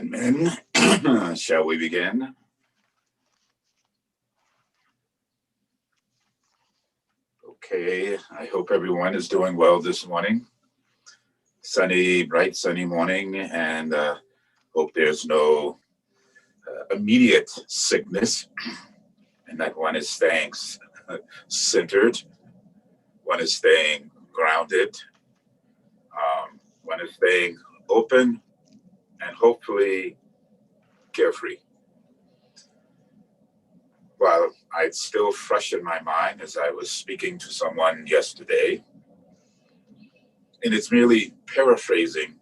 And men, shall we begin? Okay, I hope everyone is doing well this morning. Sunny, bright sunny morning, and hope there's no immediate sickness, and that one is staying centered, one is staying grounded, one is staying open, and hopefully carefree. While it's still fresh in my mind as I was speaking to someone yesterday, and it's merely paraphrasing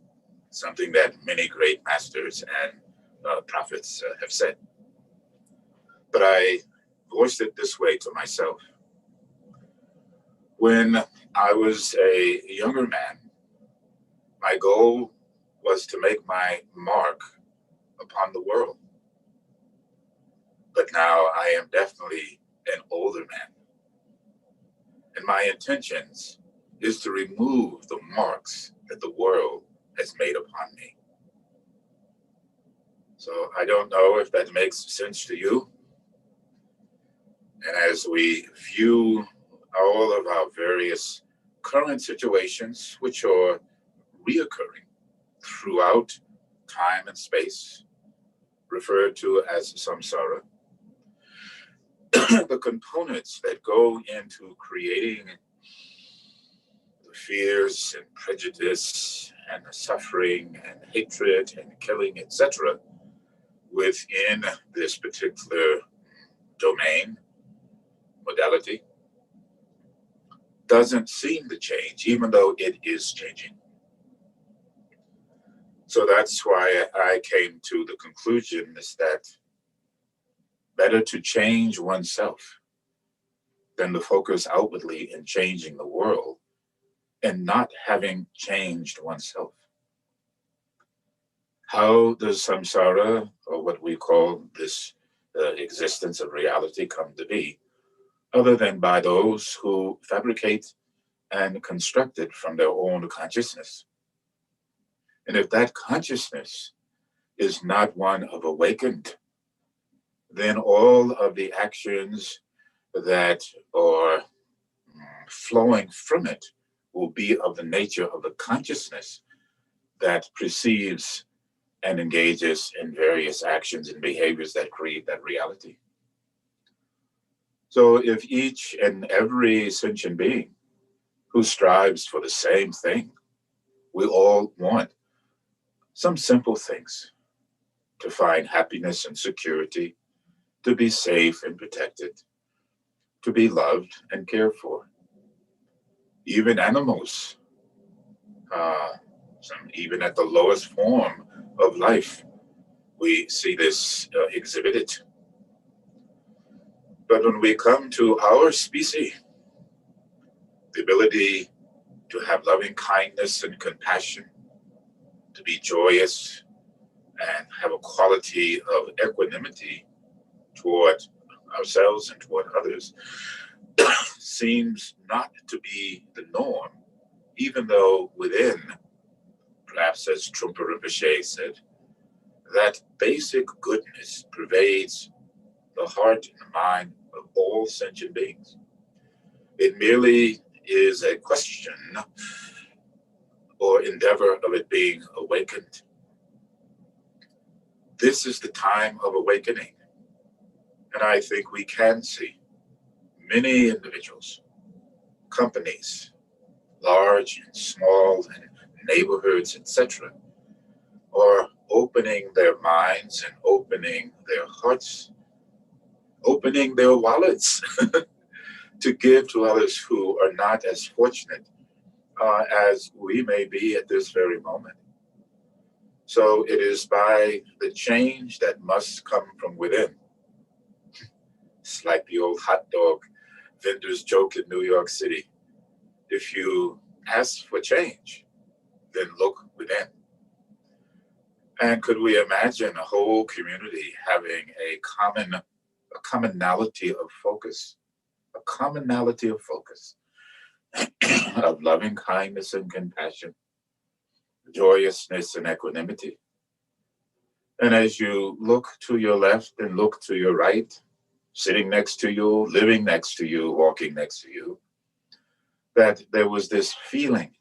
something that many great masters and prophets have said. But I voiced it this way to myself. When I was a younger man, my goal was to make my mark upon the world. But now I am definitely an older man. And my intentions is to remove the marks that the world has made upon me. So I don't know if that makes sense to you. And as we view all of our various current situations, which are reoccurring throughout time and space, referred to as samsara, the components that go into creating the fears and prejudice and the suffering and hatred and killing, etc., within this particular domain, modality, doesn't seem to change, even though it is changing. So that's why I came to the conclusion is that better to change oneself than to focus outwardly in changing the world and not having changed oneself. How does samsara, or what we call this existence of reality, come to be, other than by those who fabricate and construct it from their own consciousness? And if that consciousness is not one of awakened, then all of the actions that are flowing from it will be of the nature of the consciousness that perceives and engages in various actions and behaviors that create that reality. So if each and every sentient being who strives for the same thing, we all want some simple things: to find happiness and security, to be safe and protected, to be loved and cared for. Even animals, even at the lowest form of life, we see this exhibited. But when we come to our species, the ability to have loving kindness and compassion, to be joyous and have a quality of equanimity toward ourselves and toward others, seems not to be the norm, even though within, perhaps as Trungpa Rinpoche said, that basic goodness pervades the heart and the mind of all sentient beings. It merely is a question or endeavor of it being awakened. This is the time of awakening. And I think we can see many individuals, companies, large and small, and neighborhoods, etc., are opening their minds and opening their hearts, opening their wallets to give to others who are not as fortunate as we may be at this very moment. So it is by the change that must come from within. It's like the old hot dog vendor's joke in New York City. If you ask for change, then look within. And could we imagine a whole community having a commonality of focus, of loving kindness and compassion, joyousness and equanimity, And as you look to your left and look to your right, sitting next to you, living next to you, walking next to you, that there was this feeling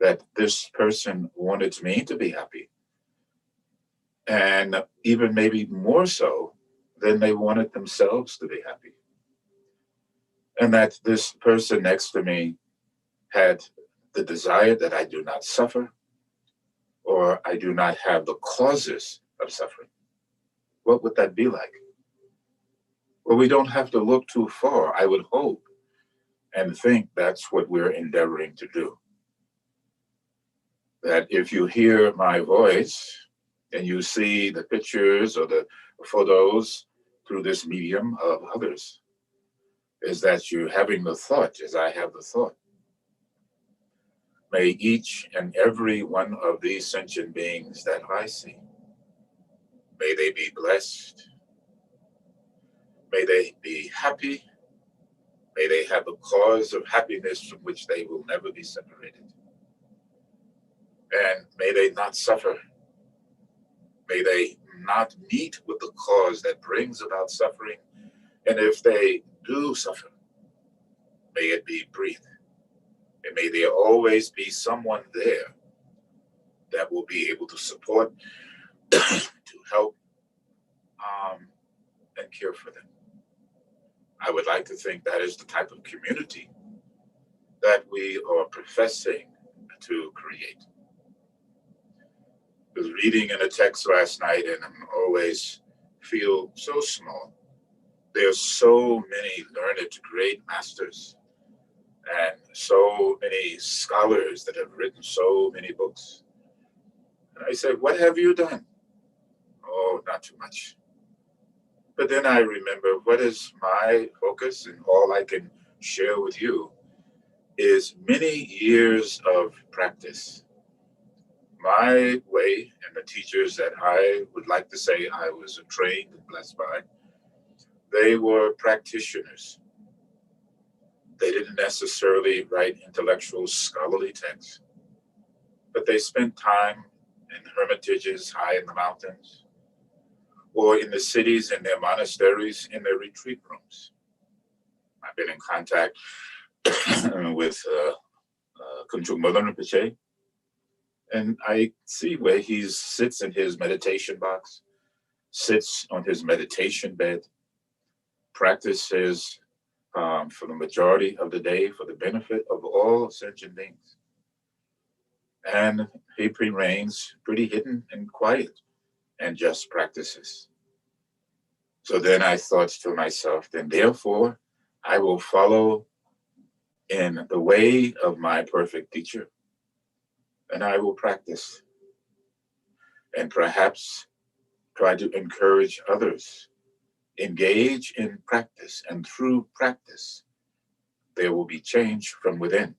that this person wanted me to be happy. And even maybe more so than they wanted themselves to be happy. And that this person next to me had the desire that I do not suffer, or I do not have the causes of suffering. What would that be like? Well, we don't have to look too far, I would hope, and think that's what we're endeavoring to do. That if you hear my voice and you see the pictures or the photos through this medium of others, is that you're having the thought as I have the thought. May each and every one of these sentient beings that I see, may they be blessed, may they be happy, may they have a cause of happiness from which they will never be separated. And may they not suffer. May they not meet with the cause that brings about suffering. And if they do suffer, may it be brief. And may there always be someone there that will be able to support, to help, and care for them. I would like to think that is the type of community that we are professing to create. I was reading in a text last night and I always feel so small. There's so many learned great masters and so many scholars that have written so many books. And I said, what have you done? Oh, not too much. But then I remember what is my focus, and all I can share with you is many years of practice. My way and the teachers that I would like to say I was trained and blessed by, they were practitioners. They didn't necessarily write intellectual scholarly texts, but they spent time in hermitages high in the mountains, or in the cities, in their monasteries, in their retreat rooms. I've been in contact with Kunchuk Modan Rinpoche, and I see where he sits in his meditation box, sits on his meditation bed, practices for the majority of the day for the benefit of all sentient beings. And he remains pretty hidden and quiet and just practices. So then I thought to myself, then therefore I will follow in the way of my perfect teacher, and I will practice and perhaps try to encourage others. Engage in practice, and through practice, there will be change from within.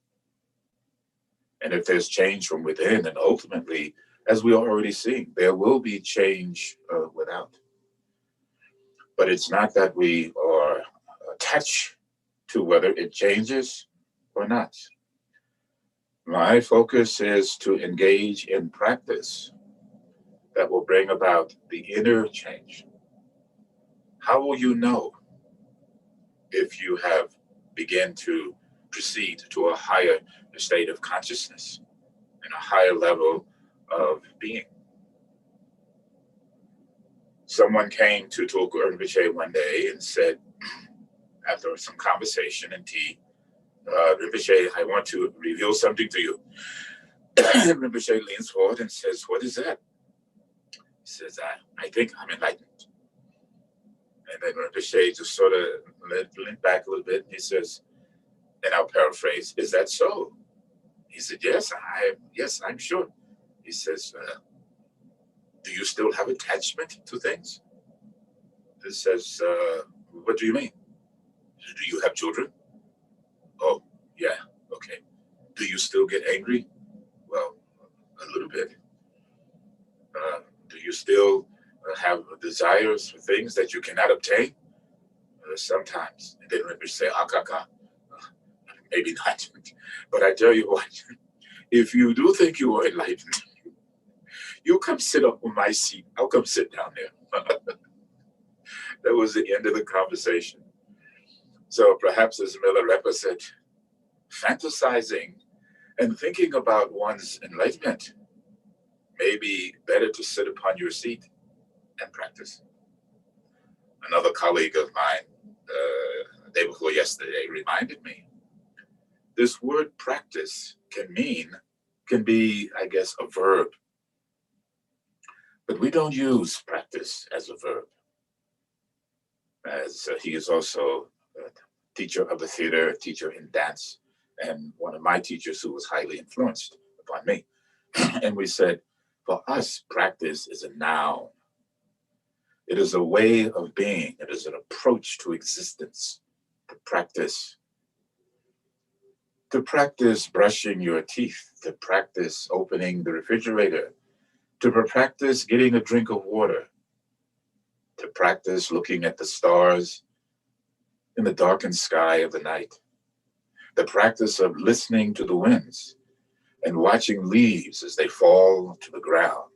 And if there's change from within, then ultimately, as we are already seeing, there will be change without. But it's not that we are attached to whether it changes or not. My focus is to engage in practice that will bring about the inner change. How will you know if you have begun to proceed to a higher state of consciousness and a higher level of being? Someone came to Tulku Rinpoche one day and said, after some conversation and tea, Rinpoche, I want to reveal something to you. Rinpoche leans forward and says, what is that? He says, I think I'm enlightened. And then Rinpoche just sort of leaned back a little bit, and he says, and I'll paraphrase, is that so? He said, yes, I'm sure. He says, do you still have attachment to things? He says, what do you mean? Do you have children? Oh, yeah, okay. Do you still get angry? Well, a little bit. Do you still have desires for things that you cannot obtain? Sometimes. And then Rinpoche say, akaka, maybe not. But I tell you what, if you do think you are enlightened, You come sit up on my seat. I'll come sit down there. That was the end of the conversation. So perhaps, as Milarepa said, fantasizing and thinking about one's enlightenment may be better to sit upon your seat and practice. Another colleague of mine, the day before yesterday, reminded me this word practice can be, I guess, a verb. But we don't use practice as a verb. As he is also a teacher of the theater, teacher in dance, and one of my teachers who was highly influenced upon me. And we said, for us, practice is a noun. It is a way of being. It is an approach to existence. To practice brushing your teeth, to practice opening the refrigerator, to practice getting a drink of water, to practice looking at the stars in the darkened sky of the night, the practice of listening to the winds and watching leaves as they fall to the ground,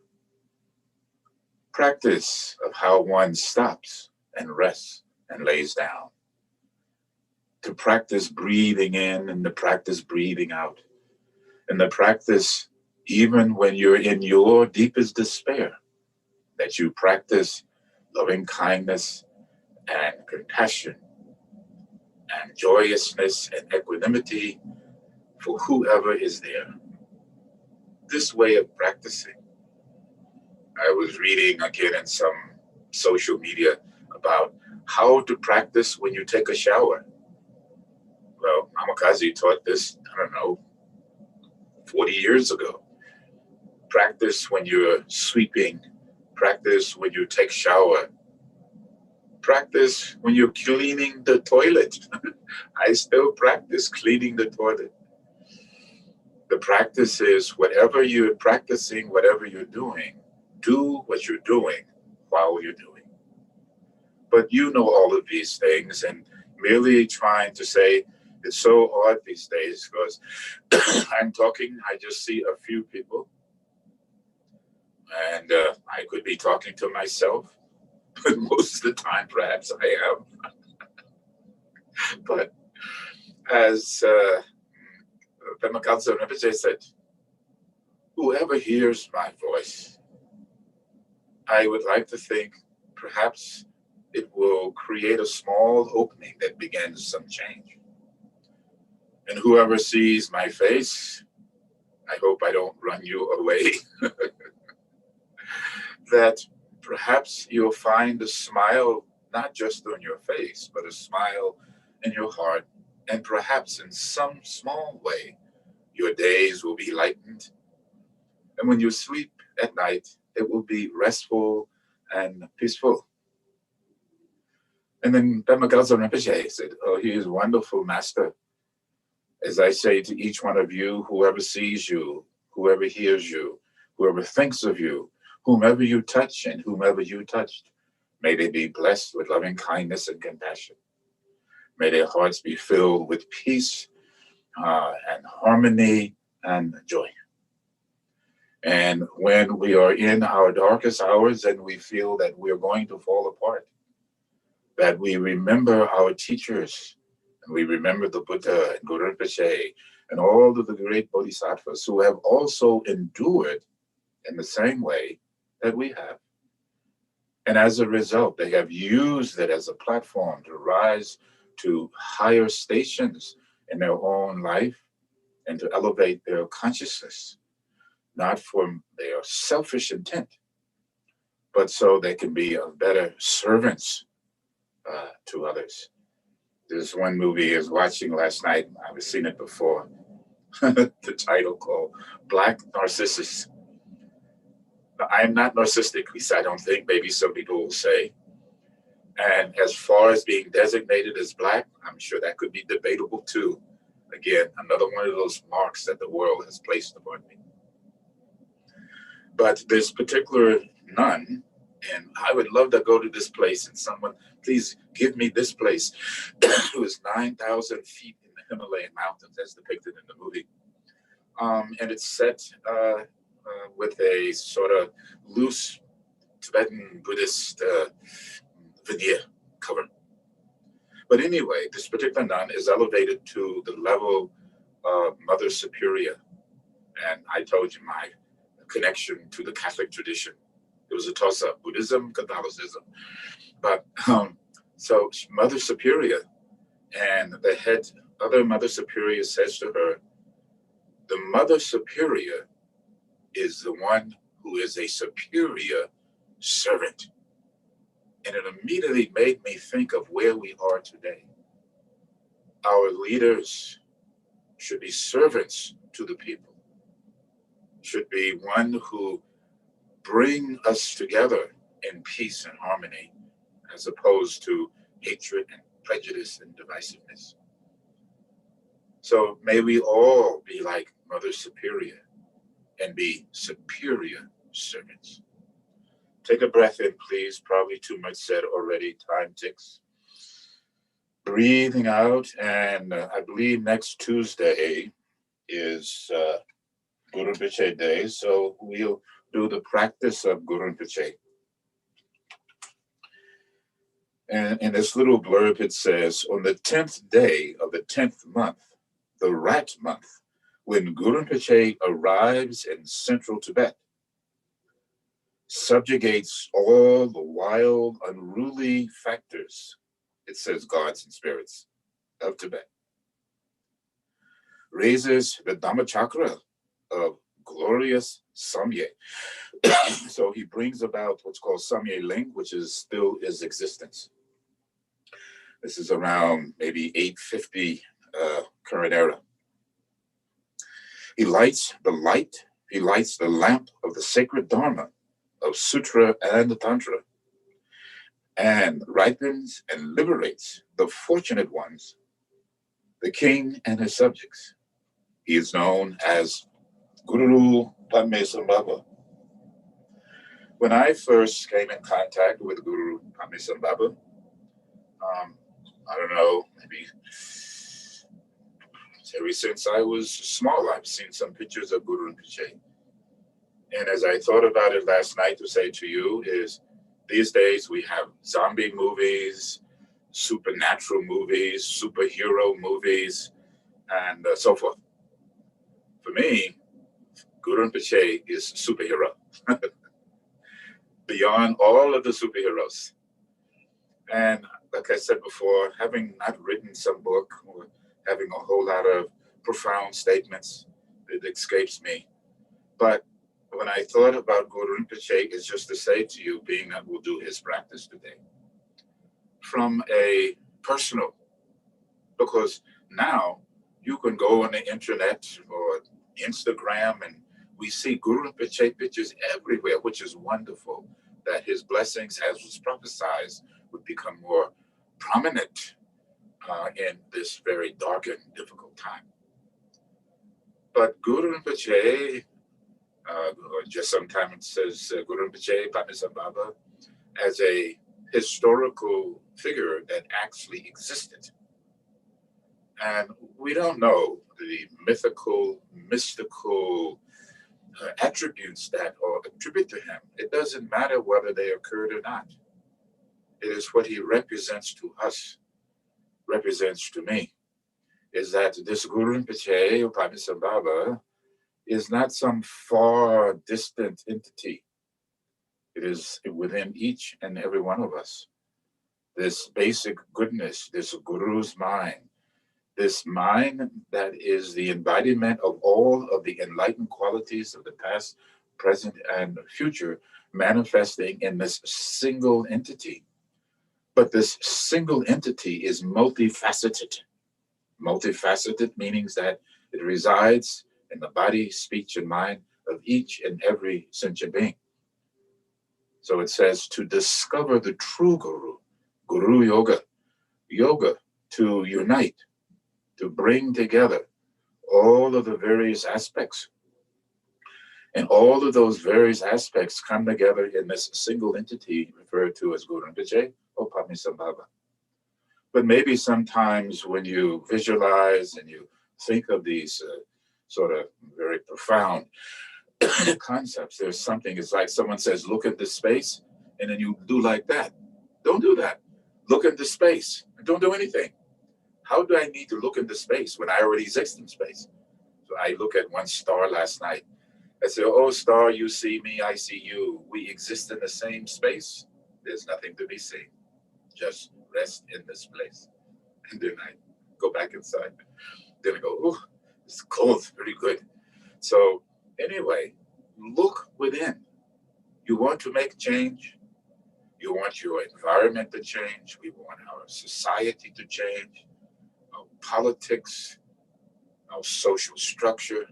practice of how one stops and rests and lays down, to practice breathing in and to practice breathing out, and the practice even when you're in your deepest despair, that you practice loving kindness and compassion and joyousness and equanimity for whoever is there. This way of practicing. I was reading again in some social media about how to practice when you take a shower. Well, Namakaze taught this, I don't know, 40 years ago. Practice when you're sweeping. Practice when you take shower. Practice when you're cleaning the toilet. I still practice cleaning the toilet. The practice is whatever you're practicing, whatever you're doing, do what you're doing while you're doing. But you know all of these things, and merely trying to say it's so odd these days because I'm talking, I just see a few people, and I could be talking to myself, but most of the time perhaps I am. But as Pema Gyaltsen Rinpoche said, whoever hears my voice, I would like to think perhaps it will create a small opening that begins some change. And whoever sees my face, I hope I don't run you away, that perhaps you'll find a smile, not just on your face, but a smile in your heart. And perhaps in some small way, your days will be lightened. And when you sleep at night, it will be restful and peaceful. And then Pema Gyaltsen Rinpoche said, oh, he is a wonderful master. As I say to each one of you, whoever sees you, whoever hears you, whoever thinks of you, whomever you touch and whomever you touched, may they be blessed with loving kindness and compassion. May their hearts be filled with peace and harmony and joy. And when we are in our darkest hours and we feel that we're going to fall apart, that we remember our teachers, and we remember the Buddha and Guru Rinpoche and all of the great bodhisattvas who have also endured in the same way that we have. And as a result, they have used it as a platform to rise to higher stations in their own life and to elevate their consciousness, not for their selfish intent, but so they can be better servants to others. There's one movie I was watching last night. I've seen it before. The title called Black Narcissus. I am not narcissistic, at least I don't think. Maybe some people will say. And as far as being designated as Black, I'm sure that could be debatable too. Again, another one of those marks that the world has placed upon me. But this particular nun, and I would love to go to this place and someone, please give me this place. It was 9,000 feet in the Himalayan mountains as depicted in the movie. And it's set with a sort of loose Tibetan Buddhist veneer cover. But anyway, this particular nun is elevated to the level of Mother Superior. And I told you my connection to the Catholic tradition. It was a toss-up, Buddhism, Catholicism. But so Mother Superior, and the head, other Mother Superior says to her, the Mother Superior is the one who is a superior servant. And it immediately made me think of where we are today. Our leaders should be servants to the people, should be one who bring us together in peace and harmony, as opposed to hatred and prejudice and divisiveness. So may we all be like Mother Superior and be superior servants. Take a breath in, please. Probably too much said already. Time ticks. Breathing out, and I believe next Tuesday is Guru Rinpoche Day, so we'll do the practice of Guru Rinpoche. And in this little blurb, it says, on the 10th day of the 10th month, the rat month, when Guru Rinpoche arrives in central Tibet, subjugates all the wild, unruly factors, it says gods and spirits, of Tibet, raises the Dhammachakra of glorious Samye. So he brings about what's called Samye Ling, which is still his existence. This is around maybe 850 current era. He lights the lamp of the sacred Dharma of Sutra and Tantra, and ripens and liberates the fortunate ones, the king and his subjects. He is known as Guru Padme-Sambhava. When I first came in contact with Guru Padme-Sambhava, I don't know, maybe ever since I was small, I've seen some pictures of Guru Rinpoche. And as I thought about it last night to say to you is, these days we have zombie movies, supernatural movies, superhero movies, and so forth. For me, Guru Rinpoche is superhero. Beyond all of the superheroes. And like I said before, having not written some book or having a whole lot of profound statements, it escapes me. But when I thought about Guru Rinpoche, it's just to say to you, being that we'll do his practice today, from a personal, because now you can go on the internet or Instagram and we see Guru Rinpoche pictures everywhere, which is wonderful, that his blessings, as was prophesied, would become more prominent in this very dark and difficult time. But Guru Rinpoche, or just sometimes it says Guru Rinpoche, Padme-Sambhava, as a historical figure that actually existed. And we don't know the mystical attributes that are attributed to him. It doesn't matter whether they occurred or not. It is what he represents to us, represents to me, is that this Guru Rinpoche, or Padme-Sambhava, is not some far distant entity. It is within each and every one of us. This basic goodness, this Guru's mind, this mind that is the embodiment of all of the enlightened qualities of the past, present, and future, manifesting in this single entity. But this single entity is multifaceted. Multifaceted meaning that it resides in the body, speech, and mind of each and every sentient being. So it says to discover the true Guru, Guru Yoga, yoga to unite, to bring together all of the various aspects. And all of those various aspects come together in this single entity referred to as Guru Rinpoche or Padme-Sambhava. But maybe sometimes when you visualize and you think of these sort of very profound concepts. There's something, it's like someone says, look at this space, and then you do like that. Don't do that. Look into space and don't do anything. How do I need to look into space when I already exist in space? So I look at one star last night. I said, oh, star, you see me, I see you. We exist in the same space. There's nothing to be seen. Just rest in this place. And then I go back inside. Then I go, oh, it's cold, very good. So anyway, look within. You want to make change. You want your environment to change. We want our society to change, our politics, our social structure.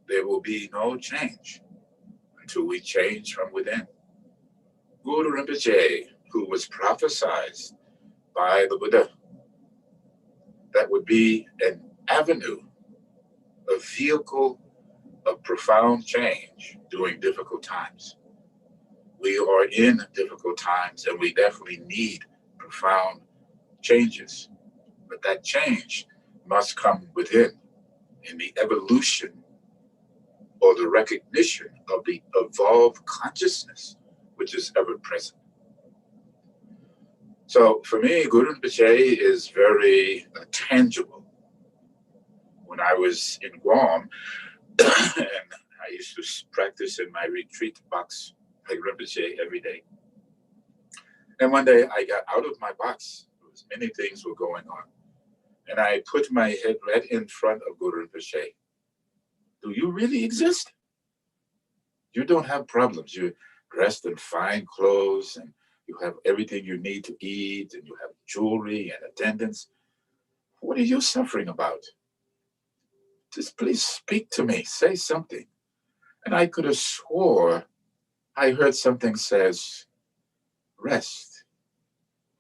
There will be no change until we change from within. Guru Rinpoche, who was prophesied by the Buddha, that would be an avenue, a vehicle of profound change during difficult times. We are in difficult times and we definitely need profound changes. But that change must come within in the evolution or the recognition of the evolved consciousness, which is ever present. So for me, Guru Rinpoche is very tangible. When I was in Guam, and I used to practice in my retreat box like Rinpoche every day. And one day I got out of my box. Many things were going on. And I put my head right in front of Guru Rinpoche. Do you really exist? You don't have problems. You're dressed in fine clothes and you have everything you need to eat and you have jewelry and attendants. What are you suffering about? Just please speak to me. Say something. And I could have swore I heard something says, rest.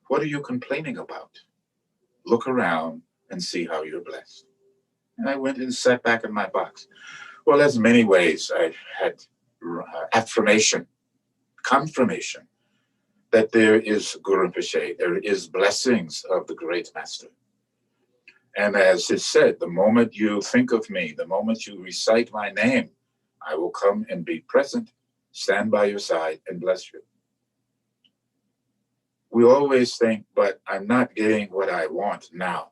What are you complaining about? Look around and see how you're blessed. And I went and sat back in my box. Well, there's many ways I had affirmation, confirmation that there is Guru Rinpoche, there is blessings of the great master. And as it said, the moment you think of me, the moment you recite my name, I will come and be present, stand by your side and bless you. We always think, but I'm not getting what I want now.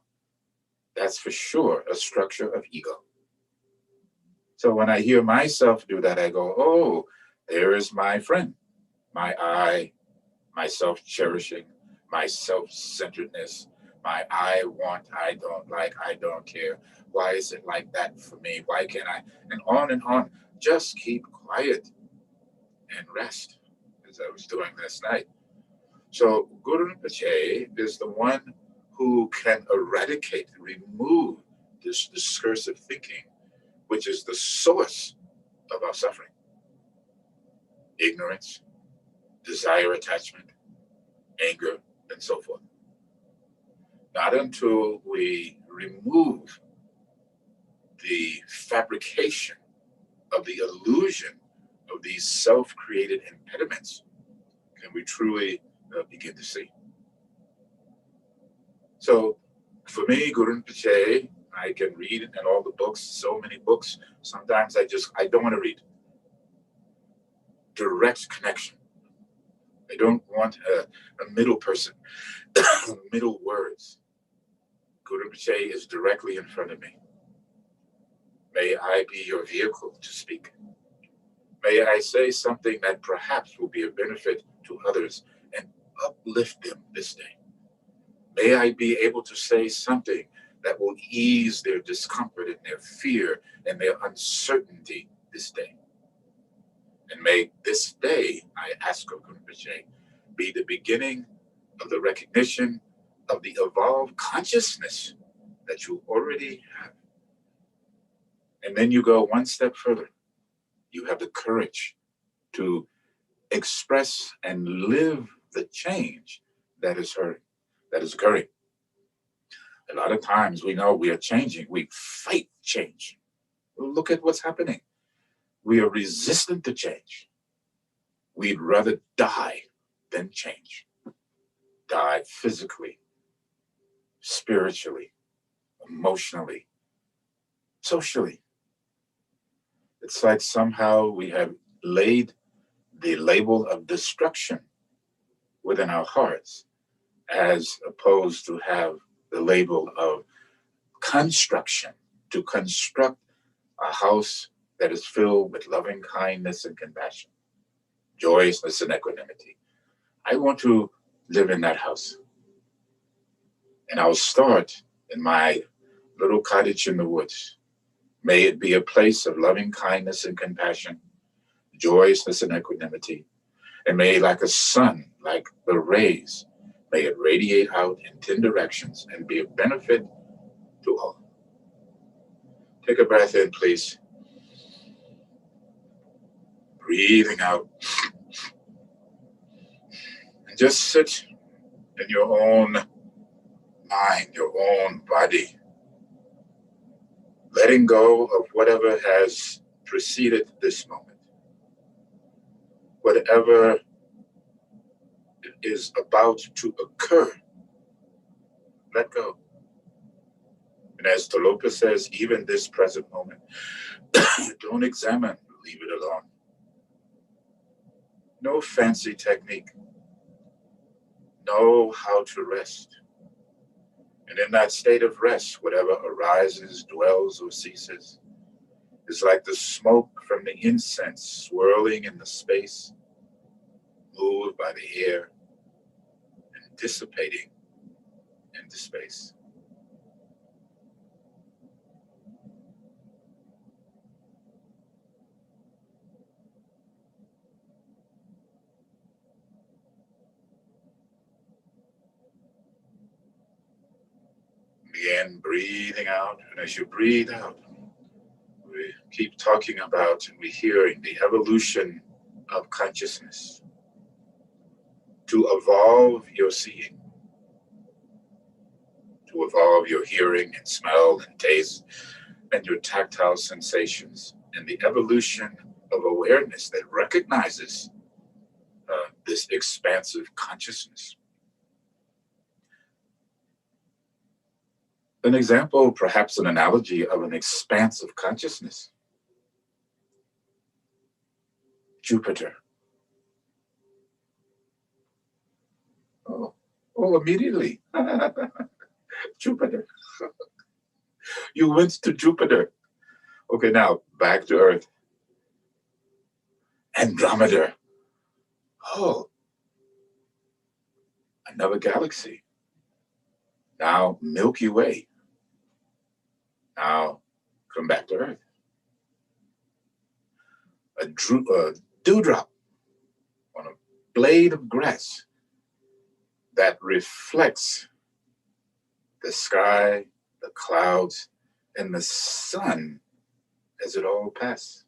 That's for sure a structure of ego. So when I hear myself do that, I go, oh, there is my friend, my I, my self-cherishing, my self-centeredness, my I want, I don't like, I don't care. Why is it like that for me? Why can't I? And on. Just keep quiet and rest, as I was doing last night. So Guru Rinpoche is the one who can eradicate, remove this discursive thinking, which is the source of our suffering. Ignorance, desire attachment, anger, and so forth. Not until we remove the fabrication of the illusion of these self-created impediments can we truly begin to see. So for me, Guru Rinpoche, I can read in all the books, so many books. Sometimes I don't want to read. Direct connection. I don't want a middle person, middle words. Guru Rinpoche is directly in front of me. May I be your vehicle to speak. May I say something that perhaps will be a benefit to others and uplift them this day. May I be able to say something that will ease their discomfort and their fear and their uncertainty this day. And may this day, I ask of Rinpoche, be the beginning of the recognition of the evolved consciousness that you already have. And then you go one step further. You have the courage to express and live the change that is occurring. A lot of times we know we are changing. We fight change. Look at what's happening. We are resistant to change. We'd rather die than change. Die physically, spiritually, emotionally, socially. It's like somehow we have laid the label of destruction within our hearts, as opposed to have the label of construction, to construct a house that is filled with loving kindness and compassion, joyousness and equanimity. I want to live in that house. And I'll start in my little cottage in the woods. May it be a place of loving kindness and compassion, joyousness and equanimity. And may, like a sun, like the rays, may it radiate out in 10 directions and be a benefit to all. Take a breath in, please. Breathing out. And just sit in your own mind, your own body, letting go of whatever has preceded this moment. Whatever is about to occur, let go. And as Tolopa says, even this present moment, don't examine, leave it alone. No fancy technique. Know how to rest. And in that state of rest, whatever arises, dwells, or ceases, is like the smoke from the incense swirling in the space, moved by the air and dissipating into space. Begin breathing out, and as you breathe out, we keep talking about and we're hearing the evolution of consciousness to evolve your seeing, to evolve your hearing and smell and taste and your tactile sensations, and the evolution of awareness that recognizes this expansive consciousness. An example, perhaps an analogy of an expansive consciousness. Jupiter. Oh, immediately. Jupiter. You went to Jupiter. Okay, now back to Earth. Andromeda. Oh, another galaxy. Now Milky Way. Now come back to Earth. A dewdrop on a blade of grass that reflects the sky, the clouds, and the sun as it all passes.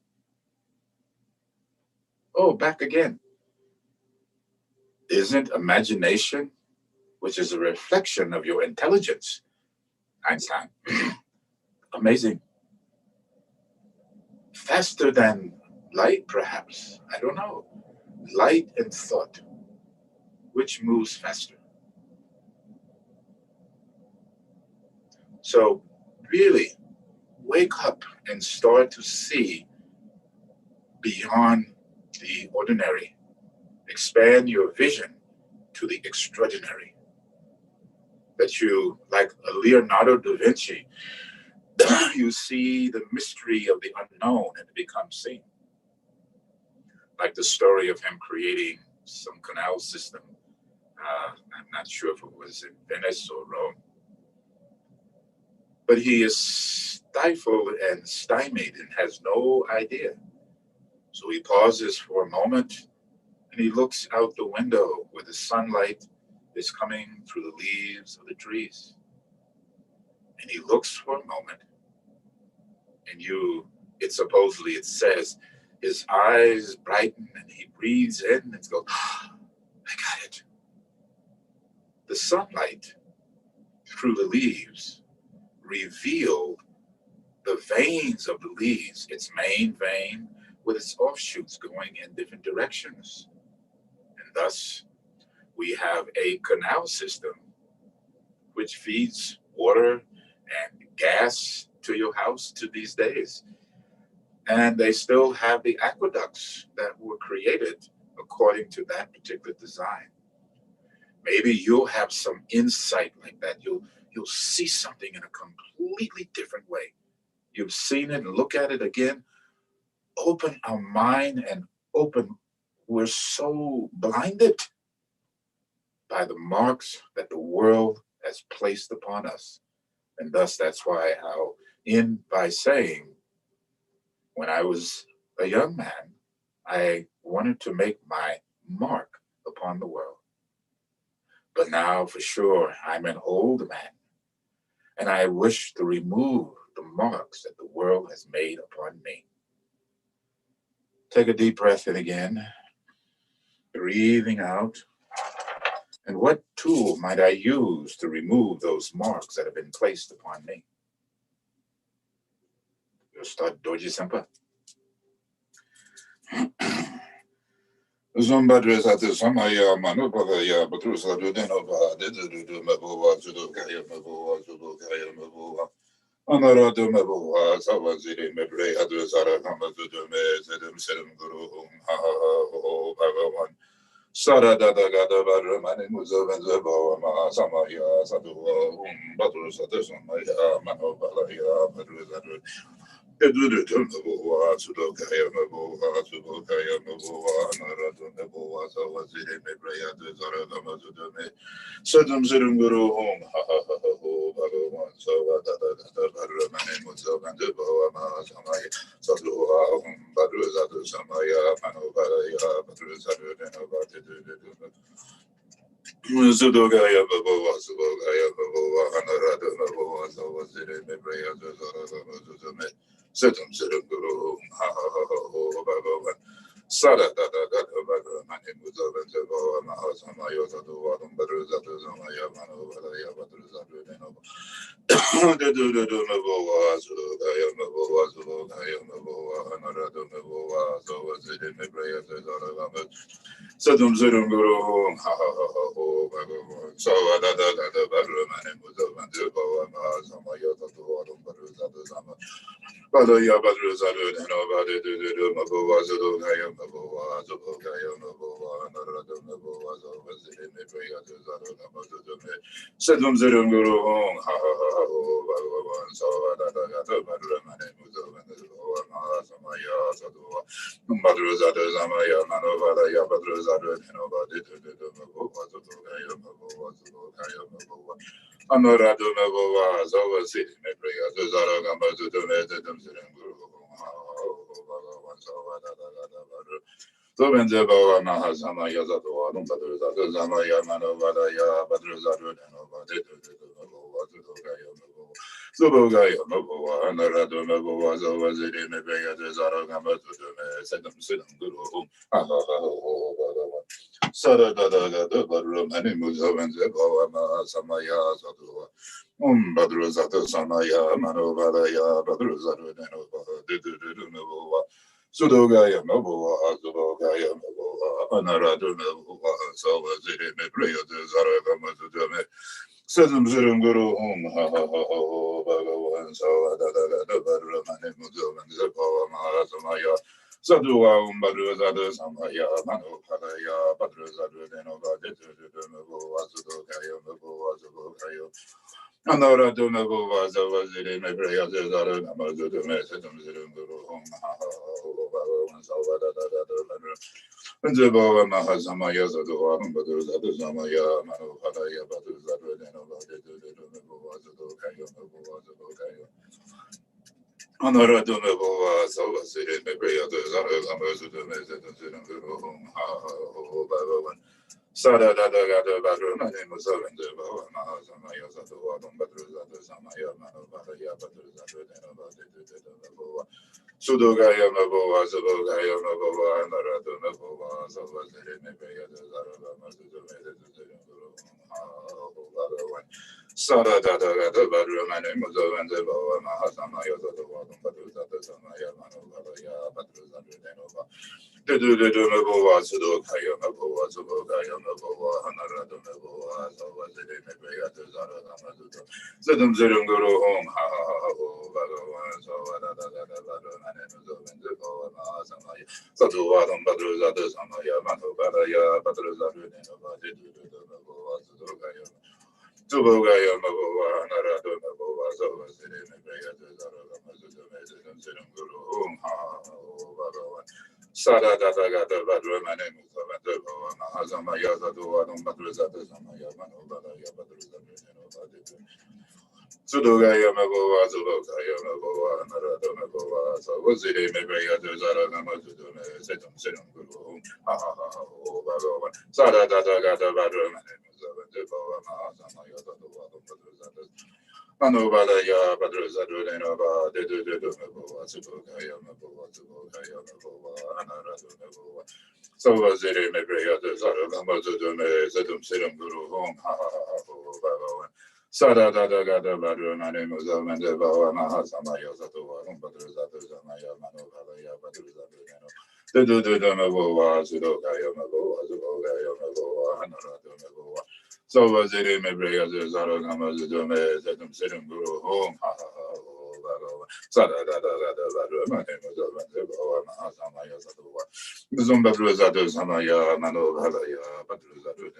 Oh, back again. Isn't imagination, which is a reflection of your intelligence, Einstein, amazing? Faster than light, perhaps. I don't know. Light and thought. Which moves faster? So really wake up and start to see beyond the ordinary. Expand your vision to the extraordinary. That you, like a Leonardo da Vinci, you see the mystery of the unknown and it becomes seen. Like the story of him creating some canal system. I'm not sure if it was in Venice or Rome. But he is stifled and stymied and has no idea. So he pauses for a moment and he looks out the window where the sunlight is coming through the leaves of the trees. And he looks for a moment and it says, his eyes brighten and he breathes in and goes, I got it. The sunlight through the leaves revealed the veins of the leaves, its main vein with its offshoots going in different directions. And thus, we have a canal system which feeds water and gas to your house to these days. And they still have the aqueducts that were created according to that particular design. Maybe you'll have some insight like that. You'll see something in a completely different way. You've seen it and look at it again. Open our mind and open. We're so blinded by the marks that the world has placed upon us. And thus that's why how in by saying, when I was a young man, I wanted to make my mark upon the world. But now for sure, I'm an old man, and I wish to remove the marks that the world has made upon me. Take a deep breath in again, breathing out. And what tool might I use to remove those marks that have been placed upon me? You'll start Dorje Sampa. Zumbadres at the Samaya Manupaya, Batrusa Dudenova, Mabua, Sudokaya Mabua, Sudokaya Mabua, Anarado Mabua, Savaziri, Mebre, Adusara, Hamazudume, Sedum Guru, Bhagavan, Sara Dada Gada Baramani Muzavan Samaya, Sadua, Batrusa, Samaya, Manobalaya, Batrusa. Mabua, Sudokaya Mabua, Sudokaya Mabua, Narado Mabua, Savaziri, Mebre, Adusara, Hamazudume, Sedum Guru, Bhagavan, Sava Dada Baramani Muzavan Samaya, Sadua, Badruza, Samaya, Manobalaya, Batrusa, Sudogaya Babova, Subogaya Babova, Anarada Babova, Savaziri, Mebre, Adusara, Sedum Guru, Bhagavan. Sada Dada Gada Bada Mani Muzavan Zava Mahasamayo Sadua Badruza Zamaya Manovalaya Badruza Denova. The Mabova, Sudogaya Mabova, Sudogaya Mabova, Anarada Mabova, Savaziri, Mebre, Adusara, Sedum Guru, Bhagavan. Sava Dada Gada Bada Mani Muzavan Zava Mahasamayo Sadua Badruza Zama. Badaya Badruza Denova, Mabova, Sudogaya Mabova, Sudogaya Mabova, Narada Mabova, Savaziri, Mebre, Adusara, Sedum Guru, Bhagavan, Sava Dada Gada Bada Mani Muzavan Zava Mahasamaya Sadua Badruza Zamaya Manovalaya Badruza Denova, Mabova, Sudogaya Mabova, Sudogaya Mabova. Anarado Mabova, Savaziri, Mebre, Adusara, Sedum Guru, Bhagavan, Sava Dada Gada Bada. Thupten Mahasamaya Zadua, Badruza Zamaya Manovalaya Badruza Denova, Subogaya Mabova, Anarado Mabova, Savaziri, Mebre, Adusara, Sedum Guru, Sada Dada Gada Bada Mani Muzavan Zava Mahasamaya Zadua. Badruza Samaya Manovalaya Badruza Denova, Sudogaya Mabua, Sudogaya Mabua, Anarado Mabua, Savaziri, Mebre, Adusara, Hamazudume, Sedum Guru, Bhagavan, Sava Dada Bada Mani Muzavan Zava Mahasamaya. Sadua Badruza Samaya Manopalaya Badruza Denova, Mabua, Sudogaya Mabua, Sudogaya. Anarado Mabua, Savaziri, Mebre, Adusara, Hamazudume, Sedum Guru, Bhagavan, Sava Dada Bada. Zava Mahasamaya Sadua, Badruza Samaya Manopalaya Badruza Denova, Mabua, Sudogaya Mabua, Sudogaya. Anarado Mabua, Savaziri, Mebre, Adusara, Hamazudume, Sedum Guru, Bhagavan. Sada Dada Gada Bada Mani Muzavan Zava Mahasamaya Sadua Badruza Samaya Manovalaya Badruza Denova, Mabua. Sudogaya Mabua, Subogaya Mabua, Anarado Mabua, Savaziri, Mebre, Adusara, Hamazudume, Guru, Bhagavan. Sada Dada Gada Bada Mani Muzavan Zava Mahasamaya Sadua Badruza Samaya Manovalaya Badruza Denova. Mabua, Sudokaya Mabua, Subogaya Mabua, Anarado Mabua, Savaziri, Mebre, Adusara, Hamazudu. Sedum Guru, Bhagavan, Sava Dada Gada Bada Mani Muzavan Satuadam Badruzada Samaya Mano Badaya Badruzadu Nenova Tubogaya Mabova Narado Mabova Zova Siri Mabaya Zara Mazum Sirum Guru Bhagavan Sada Data Gata Badramane Muzavantova Mahazama Yazadu Adam Badruzada Samaya Mano Badaya Badruzadu Sudogaya Mabova Zubogaya Mabova Narado Mabova Zawaziri Mabaya Zara Namazume Setum Sirum Guru Bhagavan Sada Data Gata Badramane Manubadaya Badruzadu Denova, Dedu Mabova, Subogaya Mabova, Subogaya Mabova, Anaradu Mabova. So was it in Mabrea, the Zaramazume, Zedum Sirum Guru Home, Ha ha ha ha, Sada Dada Gada Badru, my name was Amandeva, Mahasamaya Zatua, Badruzadu Zamaya, Manubadaya Badruzadu, the Mabova, Sudogaya Mabova, Subogaya Mabova, Anaradu Mabova. So was it in Mabrea, the Zaramazume, Zedum Sirum Guru Home, Ha ha ha, Sada Dada Gada Badru, my name was Amandeva, Mahasamaya Zatua. Zumba Bruzadu Samaya, Manubadaya Badruzadu,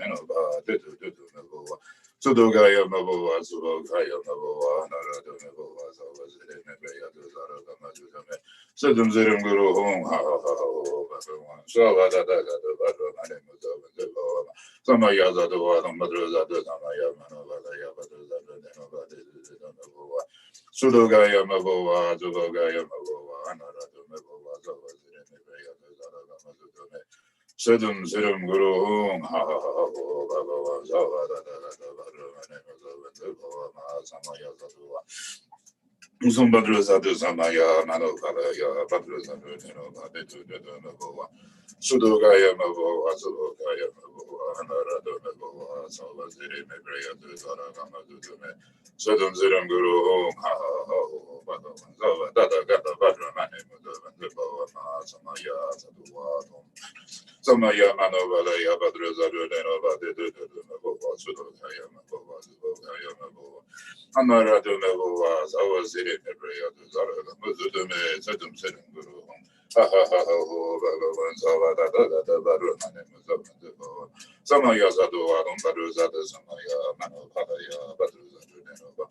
Dedu Mabova. Sudogaya Mabova, Subogaya Mabova, Narado Mabova, Zawazir Mabaya, Zara Mazume, Sudum Zirum Guru Home, Ha ha ha, Savada Dagada Badra, Manimuzava, Samaya Zadova, Madruza, Samaya Manavaya, Badruza, Denova, Sudogaya Mabova, Zubogaya Mabova, Narado Mabova, Zawazir Mabaya, Zara Mazume. Sedum Sirum Guru Ha ha ha Bhagavan Zavada Samaya Zadua Zumbadru Zadu Samaya Manokaya Badru Zadu Nova Sudogaya Mavo Azugaya Mavo Anarado Mavo Salvaziri Mebrea Zara Gamadume Sedum Sirum Guru Ha ha ha Bhagavan Zavada Gata Badra Mane Mudavan Samaya Zadua Samaya Manovalaya Badruzadu Denova Dedumova Sudokaya Mabova Zubokaya Mabova Amaradu Mabova Zawaziri Nebrea Zara Muzudume Sedum Sedum Guru Ha ha ha ha Bhagavan Zavada Dada Badrumane Muzavandeva Samaya Zadu Adam Badruzada Samaya Manovalaya Badruzadu Denova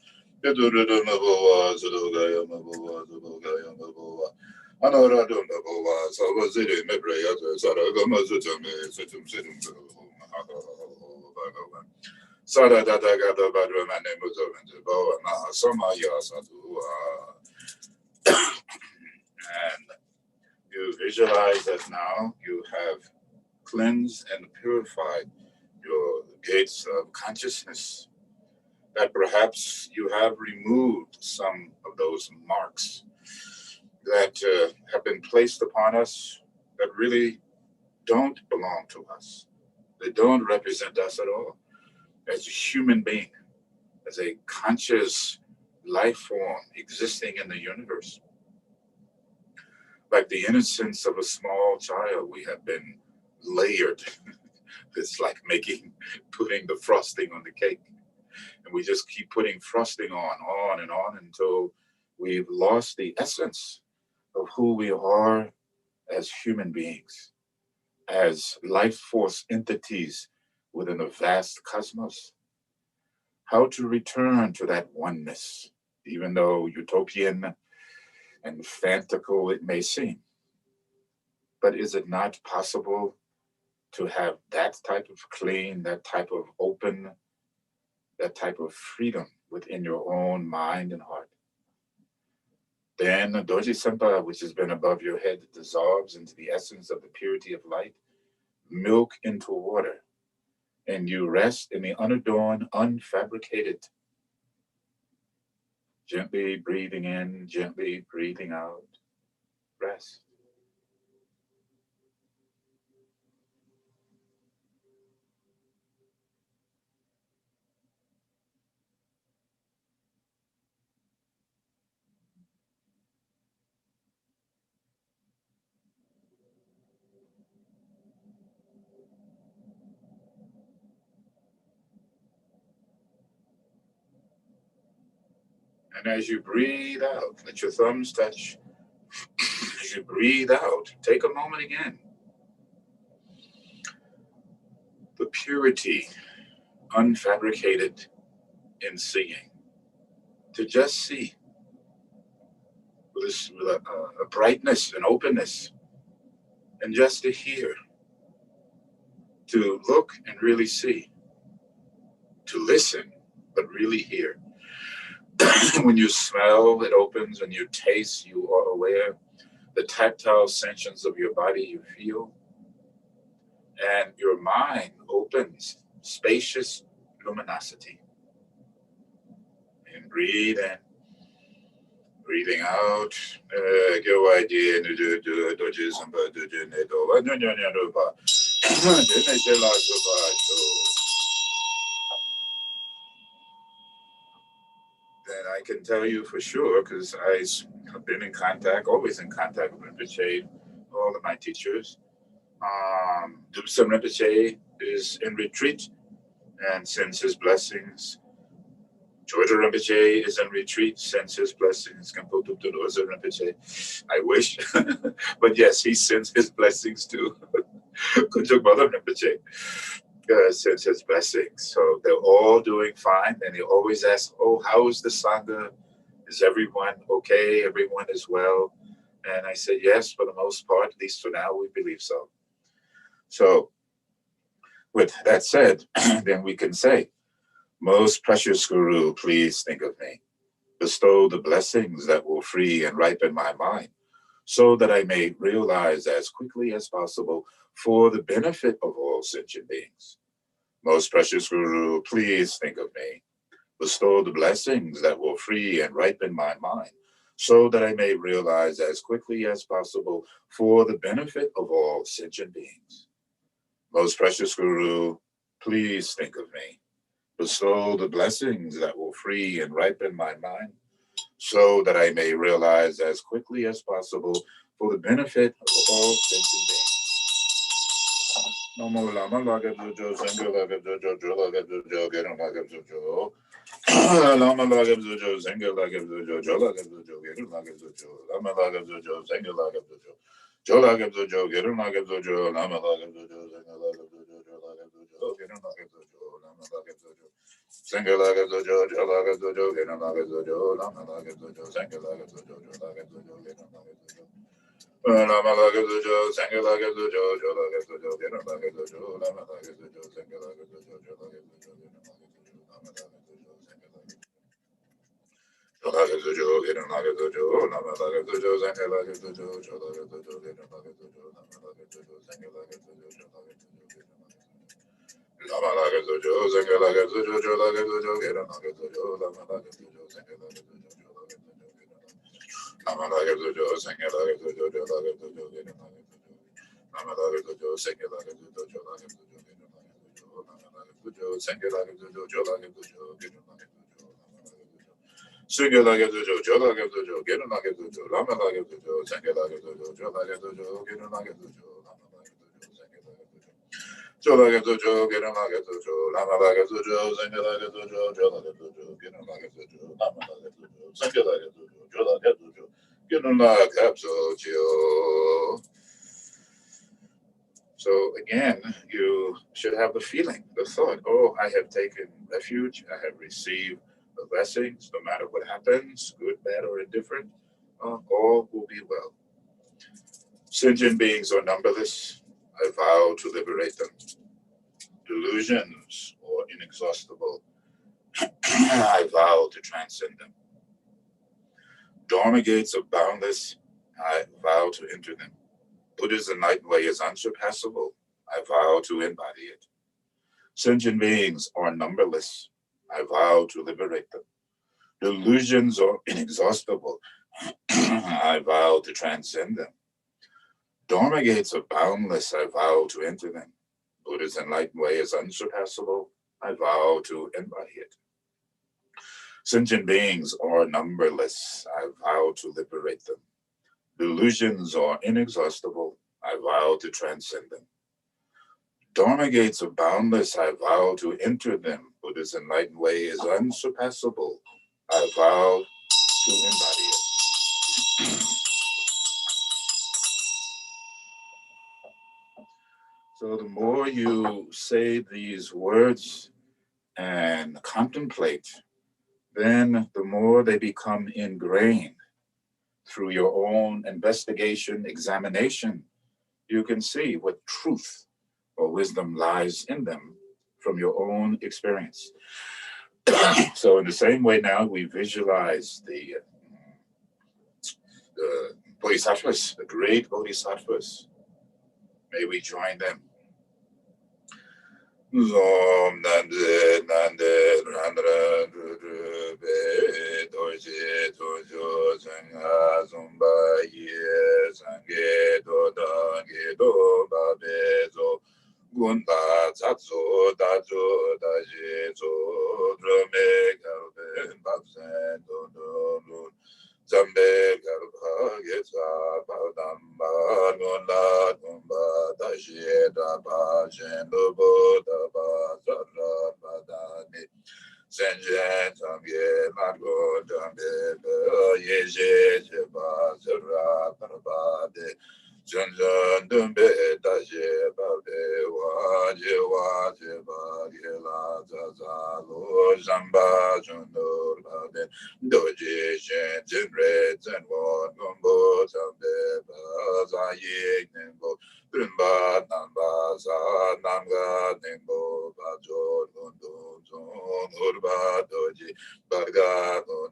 Dedudu Mabova Zudogaya Mabova Zubogaya Mabova Anarado Mabova, Salvaziri, Mebrea, Saragamazume, Setum Situm, Bhagavan. Sada Dada Gada Badra Mane Muzavan, Boa, Mahasamaya Satua. And you visualize that now you have cleansed and purified your gates of consciousness, that perhaps you have removed some of those marks that have been placed upon us that really don't belong to us. They don't represent us at all as a human being, as a conscious life form existing in the universe. Like the innocence of a small child, we have been layered. It's like putting the frosting on the cake. And we just keep putting frosting on and on until we've lost the essence of who we are as human beings, as life force entities within a vast cosmos. How to return to that oneness, even though utopian and fantastical it may seem. But is it not possible to have that type of clean, that type of open, that type of freedom within your own mind and heart? Then the Dorje Senpa, which has been above your head, dissolves into the essence of the purity of light, milk into water, and you rest in the unadorned, unfabricated, gently breathing in, gently breathing out, rest. And as you breathe out, let your thumbs touch as you breathe out, take a moment again. The purity, unfabricated in seeing. To just see with a brightness and openness, and just to hear, to look and really see, to listen but really hear. When you smell, it opens. When you taste, you are aware. The tactile sensations of your body, you feel. And your mind opens, spacious luminosity. And breathe in, breathing out. Then I can tell you for sure, because I have been in contact, always in contact with Rinpoche, all of my teachers. Thupten Rinpoche is in retreat and sends his blessings. Dorje Rinpoche is in retreat, sends his blessings. Kampo Thupten Rinpoche, I wish. But yes, he sends his blessings too. Kunjuk Mother Rinpoche sends his blessings. So they're all doing fine. And he always asks, oh, how is the Sangha? Is everyone okay? Everyone is well? And I said, yes, for the most part, at least for now, we believe so. So with that said, then we can say, most precious Guru, please think of me. Bestow the blessings that will free and ripen my mind, so that I may realize as quickly as possible for the benefit of all sentient beings. Most precious Guru, please think of me. Bestow the blessings that will free and ripen my mind, so that I may realize as quickly as possible for the benefit of all sentient beings. Most precious Guru, please think of me. Bestow the blessings that will free and ripen my mind, so that I may realize as quickly as possible for the benefit of all sentient beings. Namo Lama Lagab Zujo, Sangha Lagab Zujo, Jo Lagab Zujo, Gerum Lagab Zujo. Lama Lagab Zujo, Sangha Lagab Zujo, Jo Lagab Zujo, Gerum Lagab Zujo. Lama Lagab Zujo, Sangha Lagab Zujo, Jo Lagab Zujo, Gerum Lagab Zujo. Lama Lagab Zujo, Sangha Lagab Zujo, Jo Lagab Zujo, Gerum Lagab Zujo. Lama Lagab Zujo, Sangha Lagab Zujo, Jo Lagab Zujo, Gerum Lagab Zujo. Lama Lagab Zujo, Sangha Lagab Zujo, Jo Lagab Zujo, Gerum Lagab Zujo. Lama Lagab Zujo, Sangha Lagab Zujo, Jo Lagab Zujo, Gerum Lagab Zujo. Lama Lagab Zujo, Sangha Lagab Zujo, Jo Lagab Zujo, Gerum Lagab Zujo. Lama Lagab Zujo, Sangha Lagab Zujo. Jo Lagab Zujo, Gerum Lagab Zujo. Lama Lagab Zujo, Sangha Lagab Zujo, Jo Lagab Zujo, Gerum Lagab Zujo. Lama Lagab Zujo, Sangha Lagab Zujo, Jo Lagab Zujo, Gerum Lagab Zujo. Lama Lagab Zujo, Sangha Lagab Zujo, Jo Lagab Zujo, Gerum Lagab Zujo. Lama Lagab Zujo, Sangha Lagab Zujo, Jo Lagab Zujo, Gerum Lagab Zujo. Lama Lagab Zujo, Sangha Lagab Zujo, Jo Lagab Zujo, Gerum Lagab Zujo. Lama Lagab Zujo, Sangha Lagab Zujo, Jo Lagab Zujo, Gerum Lagab Zujo. Lama Lagab Zujo, Sangha Lagab Zujo, Jo Lagab Zujo, Gerum Lagab Zujo. Sangha Lagab Zujo, Jo Lagab Zujo, Gerum Lagab Zujo. Lama Lagab Zujo, Sangha Lagab Zujo, Jo Lagab Zujo, Gerum Lagab Zujo. Lama Lagab Zujo, Sangha Lagab Zujo, Jo Lagab Zujo, Gerum Lagab Zujo. Lama Lagab Zujo, Sangha Lagab Zujo, Jo Lagab Zujo, Gerum Lagab Zujo. Lama Lagab Zujo, Sangha Lagab Zujo, Jo Lagab Zujo, Gerum Lagab Zujo. So again, you should have the feeling, the thought, oh, I have taken refuge, I have received the blessings, no matter what happens, good, bad, or indifferent, all will be well. Sentient beings are numberless. I vow to liberate them. Delusions are inexhaustible. I vow to transcend them. Dharma gates are boundless. I vow to enter them. Buddha's enlightened way is unsurpassable. I vow to embody it. Sentient beings are numberless. I vow to liberate them. Delusions are inexhaustible. I vow to transcend them. Dharma gates are boundless. I vow to enter them. Buddha's enlightened way is unsurpassable. I vow to embody it. Sentient beings are numberless. I vow to liberate them. Delusions are inexhaustible. I vow to transcend them. Dharma gates are boundless. I vow to enter them. Buddha's enlightened way is unsurpassable. I vow to embody it. So the more you say these words and contemplate, then the more they become ingrained through your own investigation, examination. You can see what truth or wisdom lies in them from your own experience. So in the same way now, we visualize the bodhisattvas, the great bodhisattvas. May we join them. Zom nande nande randra be Dorje dojo zanga zomba ye zange do da ge do ba be zo gunba zatso da zo da je zo drome galbe babsen do do zambe galba ge za ba dam ba no la gumba da je da ba jen do bo da ba za ra ba da ni Senjen Tamye Margo Dambe Yeje Jeba Zera Parabade Senjen Dumbe Daje Babe Waje Waje Bagela Zazalo Zamba Jundor Bade Doji Shen Jinre Zenwon Gombo Tambe Bazaye Nembo Rimba Namba Za Nanga Nembo Bajo Londo Urba Doji Barga no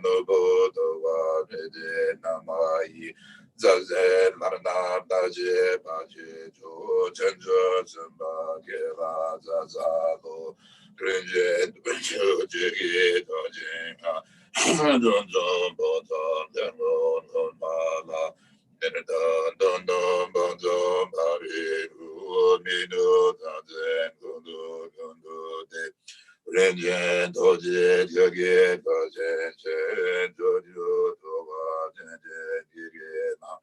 Nobodo Wade Namai Zaze Marna Daje Baje Jo Chenjo Zamba Gela Zazalo Rinje Benjo Jigi Dojinga Donjo Boto Denron Mala Don Bonzo Bari Mino Zazen Gondo De Renjen Doje Jage Dojen Chen Dojo Towa Jenje Gigena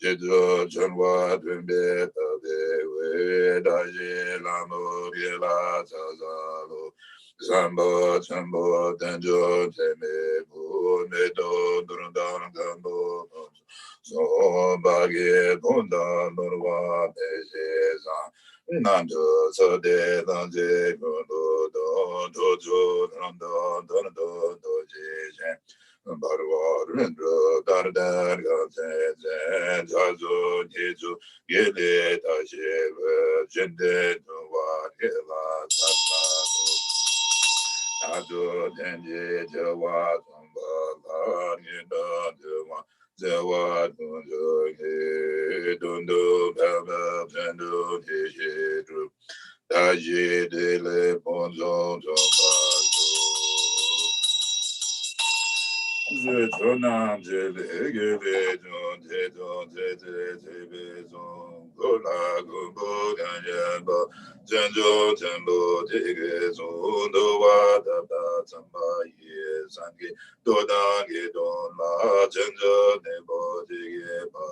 Jedo Chanwa Dumbe Tabe We Daje Lamo Gela Zazalo Zambo Chambo Denjo Teme Bu Medo Durundan Gambo So Bagi Bunda Nurwa Bejeza Nanjo so de danje gondo dojo rando dondo doje barwa rendo dardan gaze jazo jeju gele taje jende wa gela tajo denje jawa samba ni da Zawa Dondo Baba Zendo Hidru Daji Dele Bonzo Zombazo Zetonam Jele Gele Don Tete Gola Gumbo Ganyamba Zenjo Tembo Tige Zondo Wada Tamba Ye Sangi Dodangi Don La Zenjo Nebo Tige Ba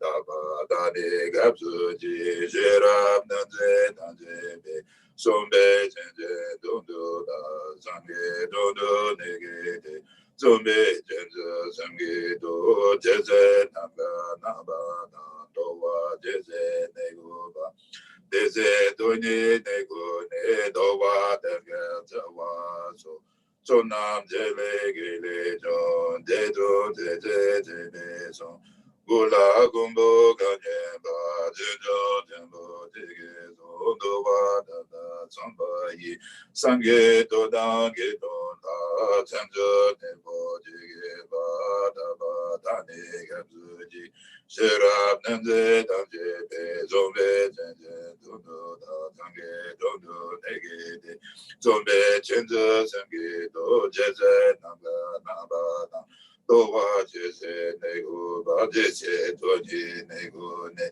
Daba Dani Gapsu Ji Jirab Nanze Be Sombe Zenje Dondo Da Sangi Dondo Nege Zombe Jenza Sangi Do Jeze Namba Namba Dowa Jeze Negoba Deze Doni Nego Ne Dowa Derga Zawa So Nam Jele Gele Jon Dedo Jeze Jebe Son Gula Gumbo Ganyeba Jejo Jembo Tige Dowa Dada Samba Yi Sange Dodange Don Chanjo Nebo Jige Bada Bada Negabzuji Sherab Nanze Danje Be Zombe Chenje Dondo Da Tange Dondo Negede Zombe Chenje Sange Do Jeze Nanga Nabada Dowa Jeze Nego Ba Jeze Doji Nego Ne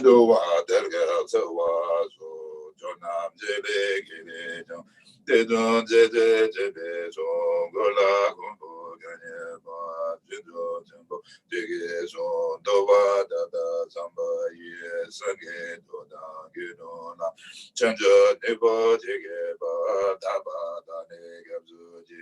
Dowa Derga Zawa So Jonam Jele Gele Jom Dedon Jede Jebe Zongola Gombo Ganye Ba Jindo Jembo Jige Zon Dowa Dada Zamba Ye Sange Doda Gidona Chanjo Nebo Jige Ba Daba Dane Gabzuji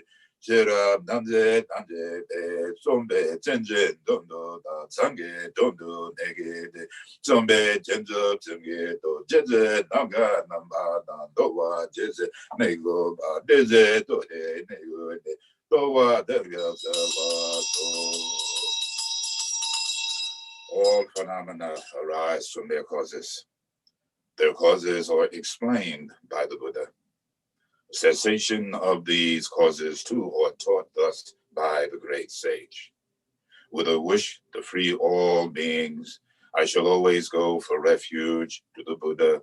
Chirab Namje Namje Sombe Chenje Dondo Sange Dondo Nege Sombe Chenjo Chenge Do Jeje Nanga Namba Dowa Jeje Nego Deze Dode Nego Dowa Derga All phenomena arise from their causes. Their causes are explained by the Buddha. Cessation of these causes too are taught thus by the great sage. With a wish to free all beings, I shall always go for refuge to the Buddha,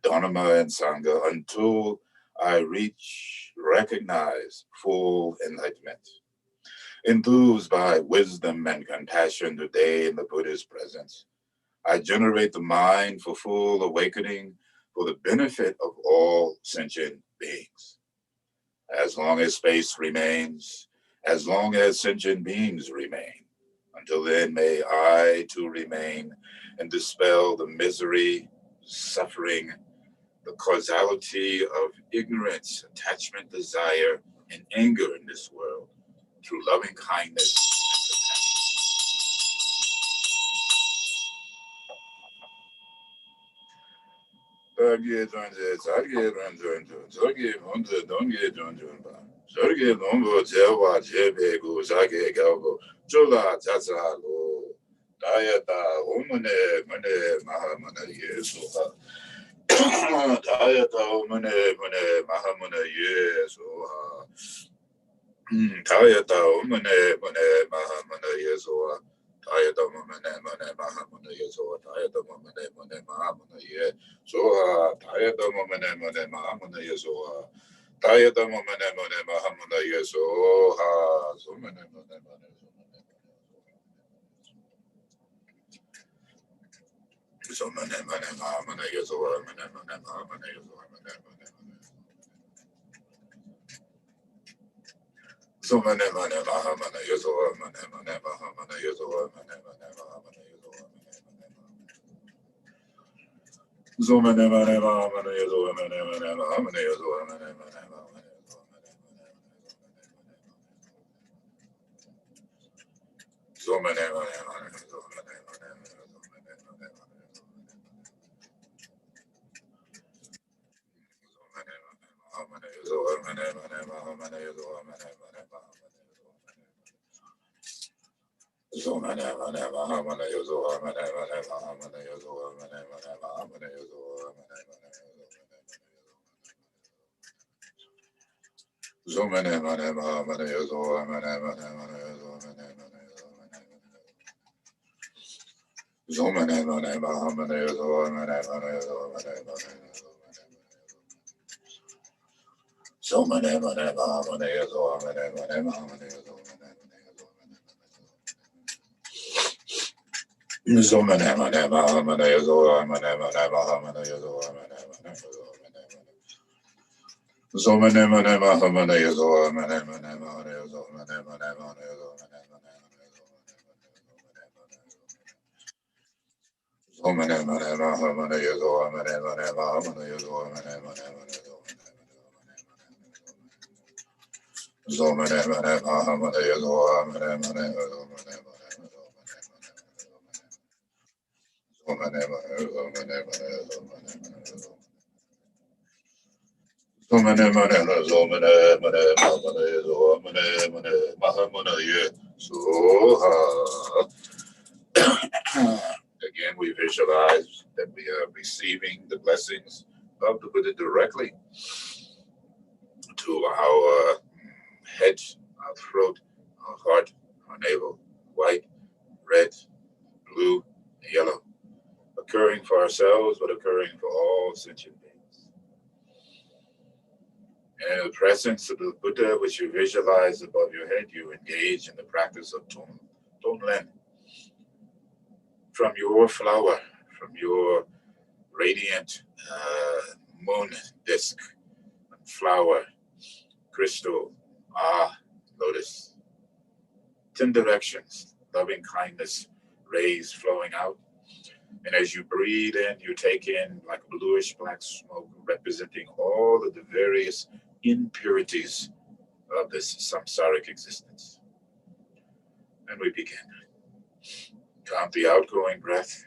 Dharma, and Sangha until I recognize full enlightenment. Enthused by wisdom and compassion today in the Buddha's presence, I generate the mind for full awakening for the benefit of all sentient beings. As long as space remains, as long as sentient beings remain, until then may I too remain and dispel the misery, suffering, the causality of ignorance, attachment, desire, and anger in this world through loving kindness and compassion. Jorge Lombo Jewa Jebe Gu Zage Galgo Jola Jazalo Dayata Omane Mane Mahamana Yesuha Dayata Omane Mane Mahamana Yesuha Dayata Omane Mane Mahamana Yesuha Dayata Omane Mane Mahamana Yesuha Dayata Omane Mane Mahamana Yesuha Dayata Omane Mane Mahamana Yesuha Dayata Momane Mone Mahamuna Yesoha Sumane Mone Mone Sumane Mone Mahamuna Yesoha Mone Mone Mahamuna Yesoha Mone Mone Sumane Mone Mahamuna Yesoha Mone Mone Mahamuna Yesoha Mone Mone Mahamuna Yesoha Sumane Mone Mahamuna Yesoha Mone Mone Mahamuna Yesoha Mone Mone So many, Again, we visualize that we are receiving the blessings of the Buddha directly to our head, our throat, our heart, our navel, white, red, blue, yellow, occurring for ourselves, but occurring for all sentient beings. And in the presence of the Buddha, which you visualize above your head, you engage in the practice of Tonglen. From your flower, from your radiant moon disk, flower, crystal, lotus, 10 directions, loving kindness, rays flowing out. And as you breathe in, you take in like bluish black smoke, representing all of the various impurities of this samsaric existence. And we begin. Count the outgoing breath.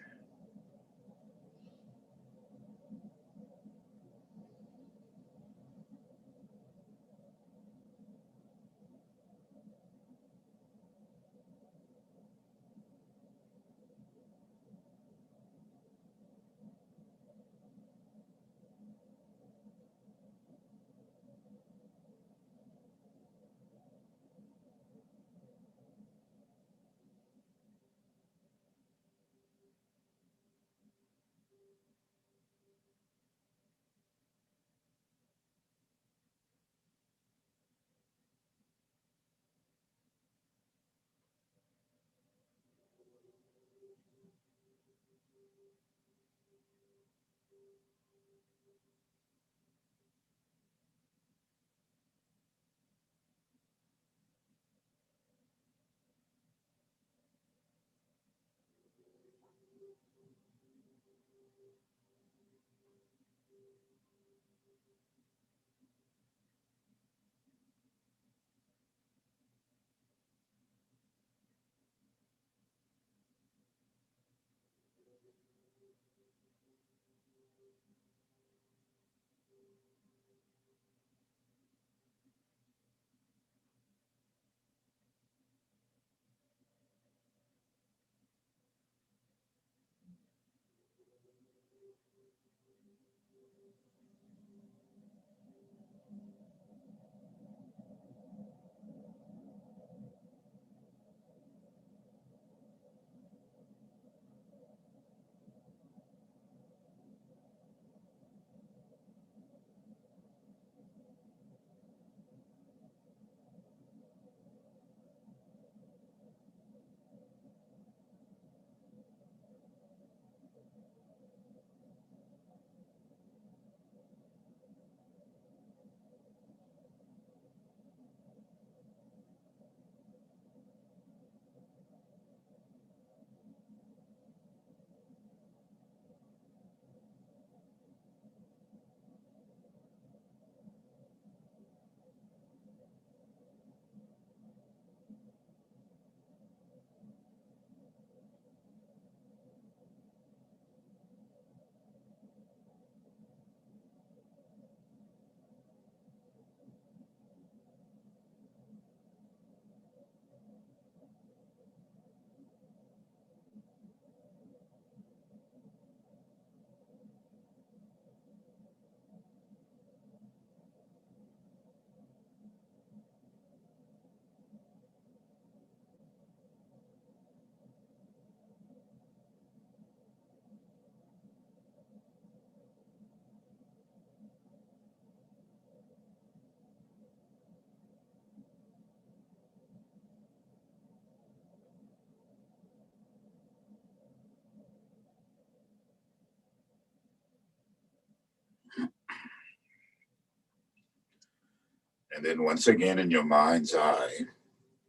And then once again in your mind's eye,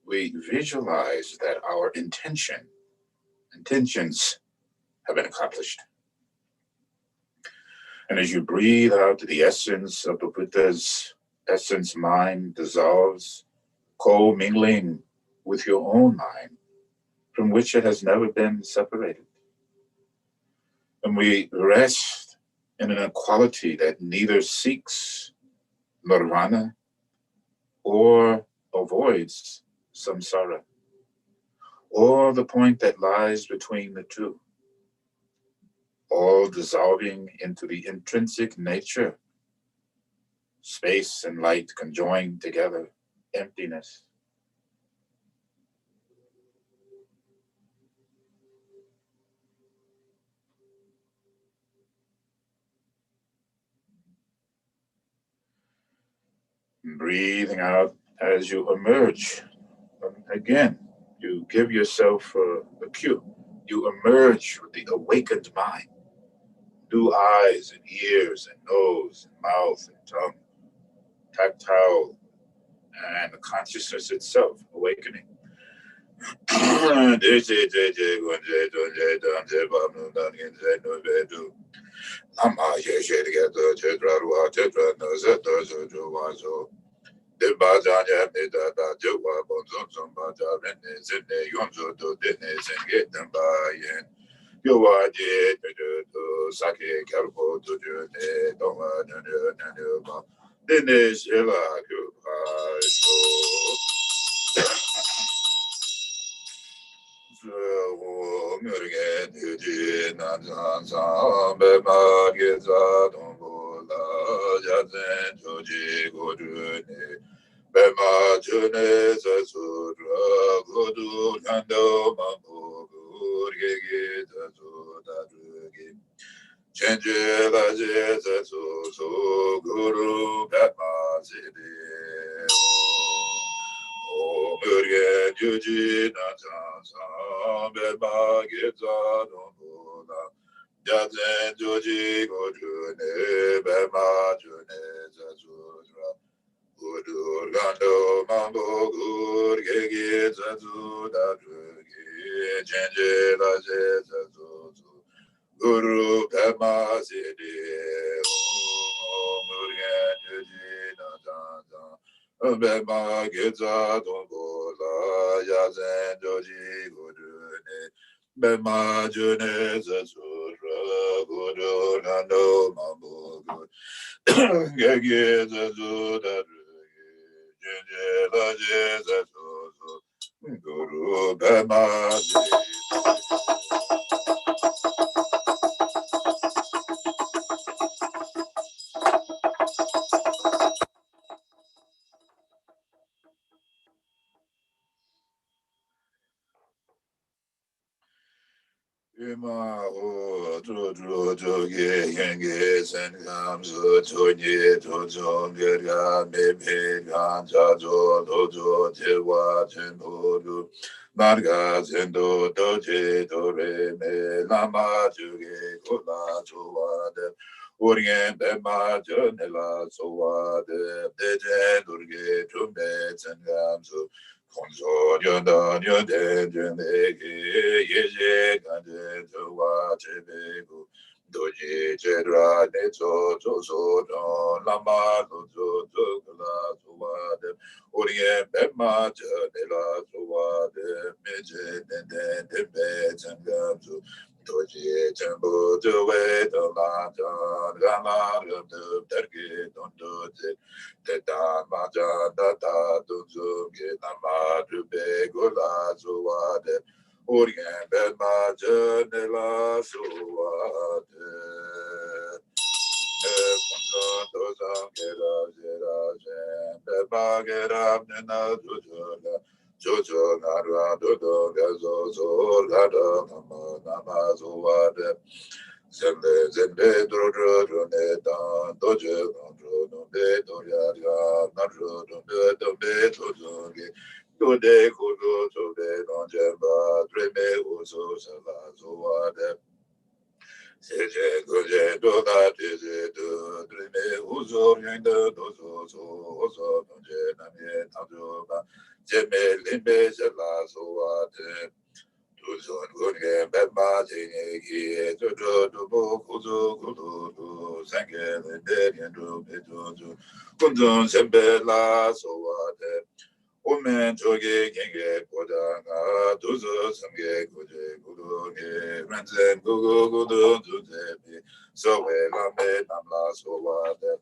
we visualize that our intentions have been accomplished. And as you breathe out, the essence of the Buddha's essence mind dissolves, co-mingling with your own mind, from which it has never been separated. And we rest in an equality that neither seeks nirvana or avoids samsara, or the point that lies between the two, all dissolving into the intrinsic nature, space and light conjoined together, emptiness. Breathing out as you emerge. Again, you give yourself a cue. You emerge with the awakened mind, new eyes and ears and nose and mouth and tongue, tactile, and the consciousness itself awakening. Lama de Bajanya Nida Joa Bonzon Baja Rene Zene Yonzo do Dene Zenge Dambayan. Yowaji to Sake Kalpo to June Doma Nanu Dene Sheva Kupa Murgen Yuji Nanzan Sam Bema Geza Dombola Jazen Joji Godune Bema June Zasura Godu Nando Mambo Gurgegi Zazuda Drugi Change la Jesu Guru Bema Sidi Urgyen Samten Ling Gyaltsen Joji Gojune Bema June Zazudra Udurgando Mambo Gurgegi Zazuda Drugi Change la Jesu Guru Bema Sidi Urgyen Bema Geza Dombola Yazen Joji Gudune Bema June Zazura Gudu Nando Mambo Gud Gegi Zazuda Jenje La Jezazu Guru Bema Ima ho to ge yenge sen gam so to ye to zo ge ga me me ga ja zo do zo te wa chen ho du mar ga zen do do je do re me lama ju ge ko la jo wa de Urgyen Bema ne la so wa de je durge tu me sen gam so Konso yonda yonde jende ye ye gande towa chebegu doji chedra ne cho cho so don lama no cho cho la towa de Urgyen Bema ne la towa de meje de de be changam so doji chambo to we to la cha gama de terge don do Teta maja data dunzu gina madrube gula zuwade Urgyen Bema ne la suwade Kunzo dozam gera zera zen Bema gera nena dujula Jojo narwa dodo gazo zor gada nama zuwade Zembe zembe drodro drone dan doje gondro nombe dorya nadro nombe dombe tozoge dode kodo tobe donjemba dreme uso sala zoade seje goje doda teze do dreme uso yende dozo so oso donje namye tajoba jeme limbe sala zoade Tuzon Gurgen Bema Jinegi Tudu Kuzu Kudu Sanke Linderian Dubitu Kunzon Sembela Sowade Omen Jogi Genge Kodanga Tuzu Sange Kuje Kudu Ranzen Gugu Kudu Tuzebi Sowe Lame Namla Sowade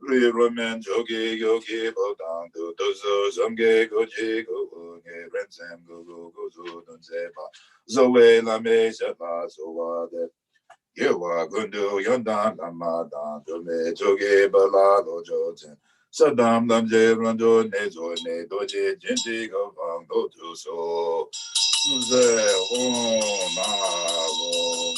Roman Jogi Yogi Bodang Dozo Zonge Goji Goge Rensem Gugu Guzu Dunzeba Zoe Lame Shala Sowade Yewa Gundu Yondan Lamadan Dome Jogi Bala Lojoten Saddam Lamje Rando Nezo Ne Doji Jinji Govang Dotu So Ze Om Ma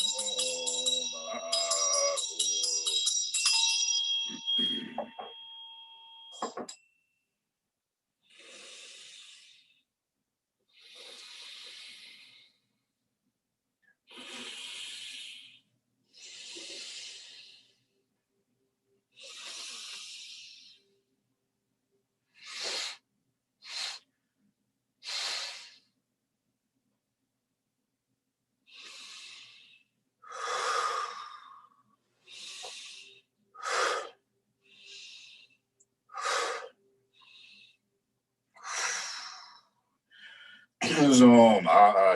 Zoom,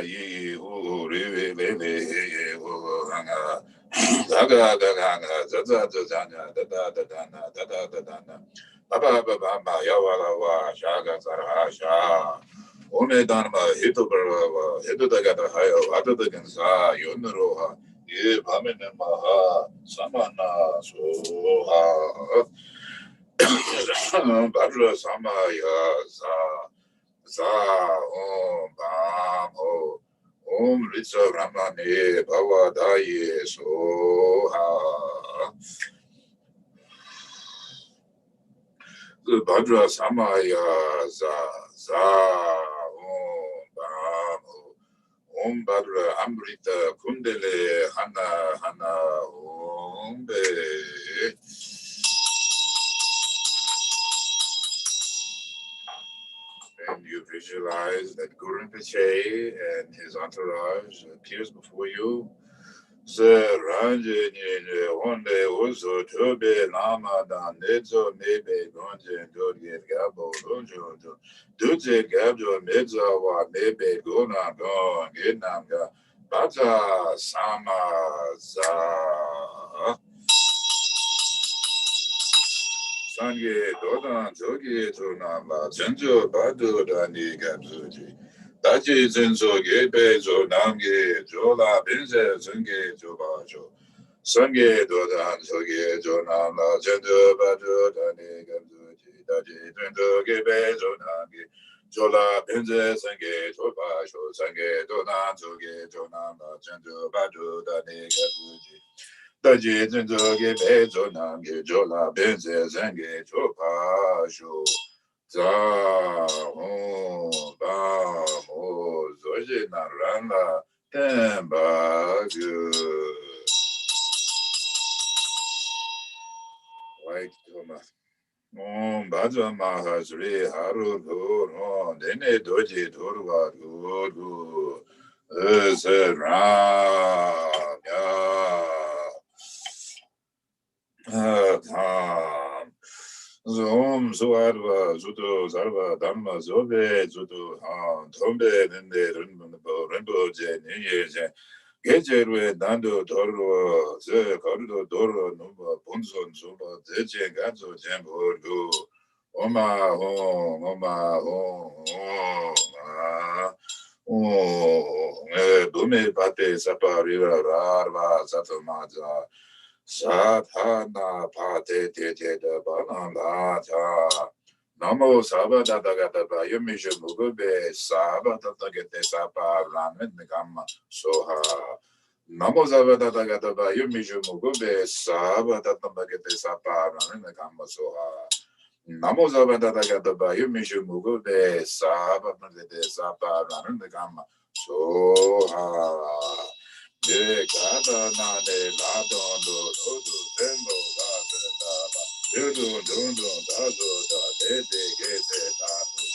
ye, who, really, who, hanga, gaga, gaga, zaza, zazana, da da da da da da da da da. Baba, baba, yawala, shaga, zara, sha. Ome dharma, hito barava, hito dagata hayo, hito dagansa, yonuroha, ye, bamenemaha, samana, soha. Badra samaya, za om bam ho om ritsa ramane bhavadaye soha Bhadra samaya za om bam ho om Bhadra amrita kundele hana om be. And you visualize that Guru Rinpoche and his entourage appears before you. Ranje Honde Uzo Tobe Lama Dan Nezo Mebe Gonje Dorje Gabo Gonjo Duje Gabjo Mezawa Mebe Gona Gon Ginamga Bata Sama Za Sange Dodan Jogi Tunama Zenjo Badu Dani Gabzuji Daji Zenzo Gebe Zo Namge Jola Benze Zenge Jobajo Sange Dodan Jogi Jonama Zenjo Badu Dani Gabzuji Daji Zenzo Gebe Zo Namge Jola Benze Zenge Jobajo Sange Dodan Jogi Jonama Zenjo Badu Dani Gabzuji Daji Zenzoge Bezo Namge Jola Benze Zenge Chopa Sho Za Ho Ba Mo Zoje Naranga Temba Gu White Thomas Baja Mahasri Haru Doro Dene Doji Dorwa Duru Ram Zoom Zoarva Zudo Zarva Dhamma Zobe Zudo Tombe Nende Rinpoche Niye Gejerwe Nando Doro Ze Korudo Doro Nuba Bunson Zuba Zeche Gazo Jembo Oma Hom Dume Pate Saparira Rarva Satamaja Sadhana Pate Tete Banana Namo Saba Dadagata Yumisha Mugube Saba Tatagate Sapa Ramen Gama Soha Namo Saba Dadagata Yumisha Mugube Saba Tatagate Sapa Ramen Gama Soha Namo Saba Dadagata Yumisha Mugube Saba Tatagate Sapa Ramen Gama Soha Gada Nane Ladondo Odu Tembo Gada Dada Yudu Dundu Dado Da Dede Gete Dadu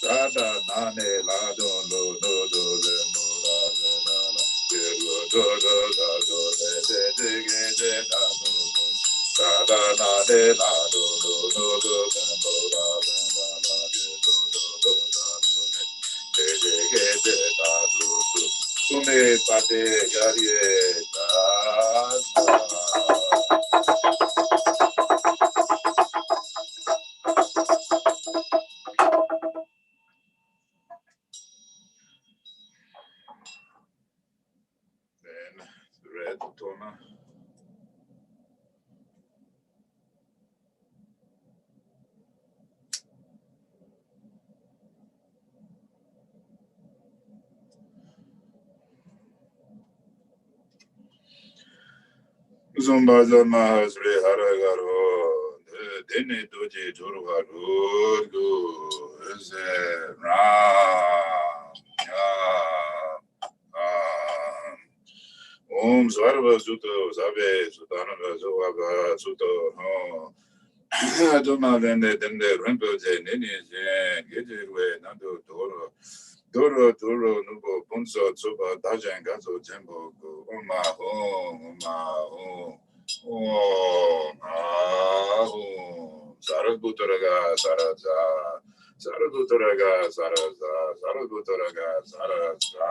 Gada Nane Ladondo Nodo Lembo Dada Dada Yudu Dodo Dado Dede Gete Dadu Gada Nane Ladondo Nodo Lembo Dada Dada Yudu Dodo Dado Dede Gete Dadu Sume Pate Yarye Then red tona. Zumbaza Mahasri Haragaro Dene Doji Turugaru Ram Om Sarva Suto Sabe Sutana Zoga Suto Aduma Dende Dende Rinpoche Nini Gejwe Nando Doro Nubo Punso Tsuba Dajan Gazo Jembo Oma Om Sarabutaraga Saraja Saragutoraga, Saraza, Saragutoraga, Saraza.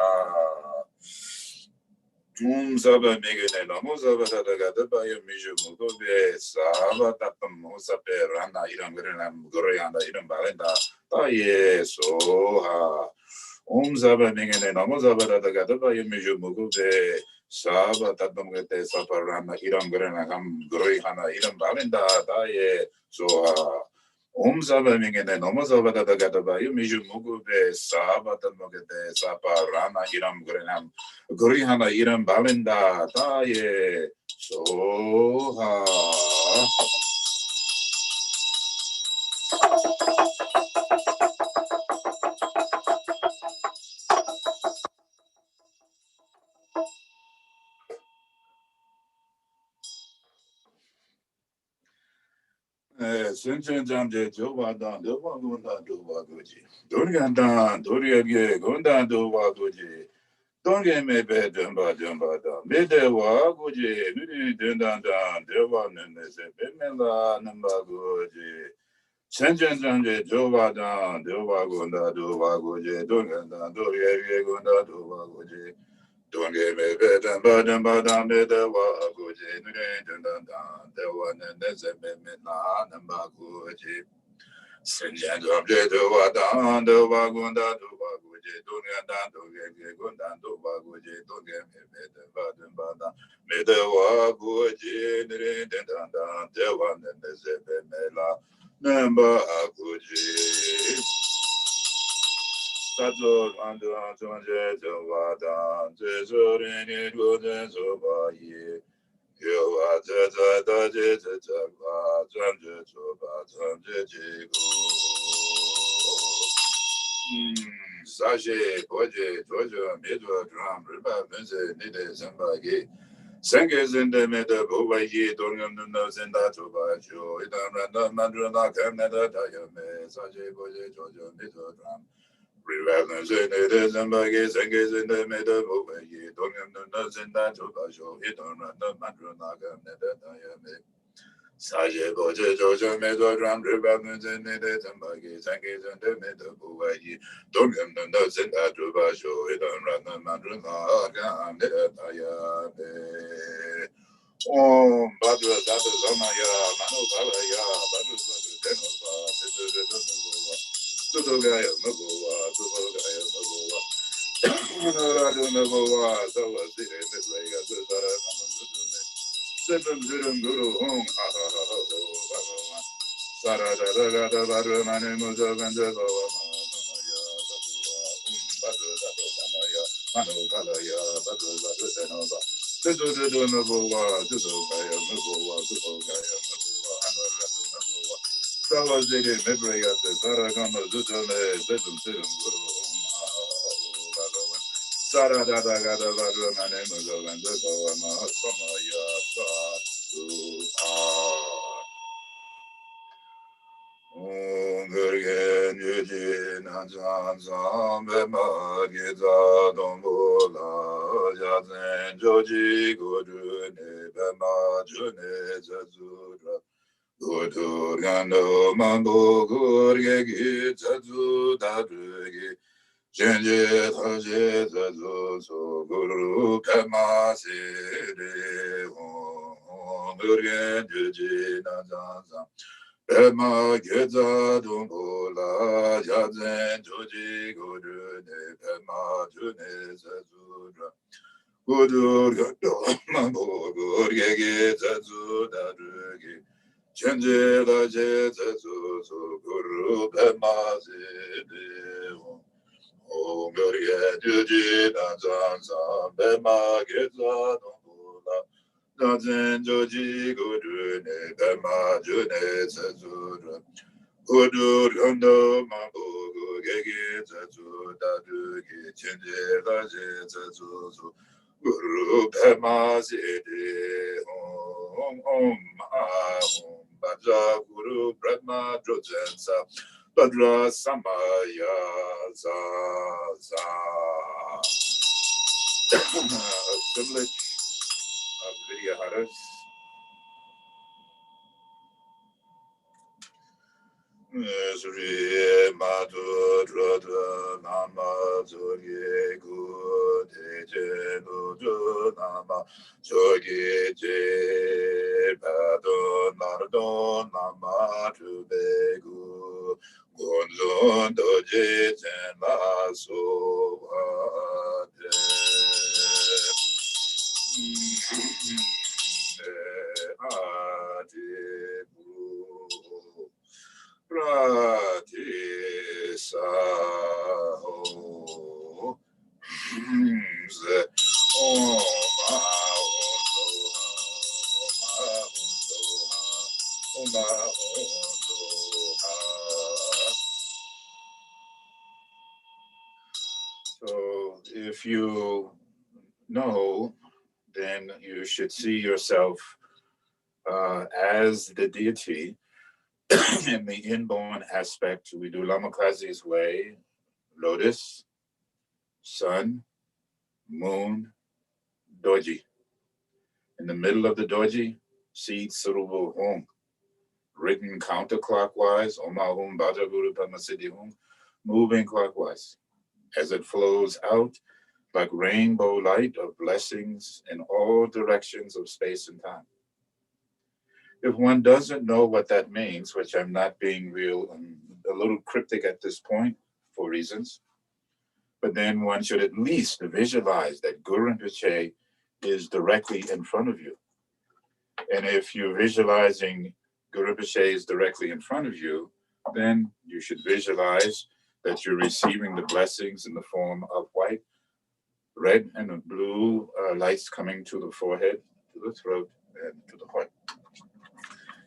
Saba Megane, Lamosaba, the Bayo Miju Mugobe, Saba Tapam, Mosape, Rana, Iram Grenam, Goriana, Iram Balenda, Taye, Soha. Saba Megane, Lamosaba, the Gadabayo Miju Mugobe, Saba Tapam Gete, Saparana, Iram Grenam, Goriana, Iram Balenda, Taye, Soha. Saba Megane, Lamosaba, the Gadabayo Miju Mugube, Saba Tapamogete, Saparana, Iram Grenam. Gorihana Iram Balinda Taye Soha. Sunchen Jamje Jova Dan, Dova Gunda Dova Goji. Dorian Doria Gunda Dova Goji. Don't get me bed, Dumba Da. Medewa Goji, Mini Dundan Dan, Deva Nese, Bemela Namba Goji. Sunchen Jamje Jova Dan, Dova Gunda Dova Goji. Dorian Doria Gunda Dova Goji. Don't get me better, but I'm the Wagoji, the one and there's a Mimina, and Bagoji. Sinjan of the Wadan, the Wagunda, the Wagoji, don't get down to get Gundan, the Wagoji, don't get me better, but I'm Bada, made the Wagoji, the one and there's a Mimela, number Agoji. Sato Mandu Antonje Jovada, Jesurini Guden Sobayi, Yoa Tata Jitaba, Janje Soba, Janje Jigo. Sashi, Poje, Jojo, Midwa, Drum, Riba, Mense, Nide, Zambagi. Sankes in the Meta, Bobayi, Dongam, Zinda, Tobajo, Idan Random, Mandruna, Kamnada, Tayame, Sashi, Poje, Jojo, Midwa, Drum. Revelance in it is and baggies and gaze in the middle of a year. Don't have the nuts in that to the show. It don't run the Madronaga, Neda, Diame. Saje Boje, Jojo, Medo, Drum, Revelance in it is and baggies and gaze in the middle of a year. Don't have the nuts in that to the show. It don't run the Madronaga, Neda, Diame. Badra, Dada, Zamaya, Mano, Balaya, Badru, Tenova, Sudogaya Magoa, Sudogaya Magoa, Radu Magoa, Sawa Sire, Mislaya, Sudara, Namazume, Seven Zirum Guru, Hong, Ha Ha Ha Ha Ha, Sarada Rada Badra Mane Muzavanda Bava, Samaya, Badra Dada Samaya, Mano Kalaya, Badra Badra Tenova, Sudu Magoa, Sudogaya Magoa, Sudogaya Magoa, Amaradu Magoa. Salazini Mibraya the Zaragama Zutame Zetum Situm Guru Sara Dada Gada Vadra Manemago and the Goama Samaya Satu Urgyen Samten Ling Gonpa Gyaltsen Joji Gurune Bema June Zazura Gurgando Mambo Gurgegi Zazu Dadrugi Jenje Taje Zazu So Guru Pema Siri Gurgen Juji Najanza Pema Geza Dumbola Gyaltsen Joji Gurune Pema June Zazura Gurgando Mambo Gurgegi Zazu Dadrugi Chenje la je so guru pema zide o gurye juji dan san pema geza dongula dan joji guru ne pema june sezura guru gondo mambo gege zezu dadu ge chenje la je so guru pema zide om Badra Guru Brahma Drojensa Badra Samaya Za Assemblage of Vidyaharas Sri Matu Drada Nama Zogi Gu Deje Nuju Nama Zogi Je Bado Nardo Nama Tubegu Gunzun Doje Tenma Suwade Adibu Pratisa ho ze oma oma So if you know, then you should see yourself as the deity in the inborn aspect. We do Lama Kazi's way: lotus, sun, moon, Dorje. In the middle of the Dorje, seed Surubu Hum, written counterclockwise, Oma Hum Bhaja Guru Pamasidi Hum, moving clockwise as it flows out like rainbow light of blessings in all directions of space and time. If one doesn't know what that means, which I'm not being real, I'm a little cryptic at this point for reasons, but then one should at least visualize that Guru Rinpoche is directly in front of you. And if you're visualizing Guru Rinpoche is directly in front of you, then you should visualize that you're receiving the blessings in the form of white, red, and blue lights coming to the forehead, to the throat, and to the heart.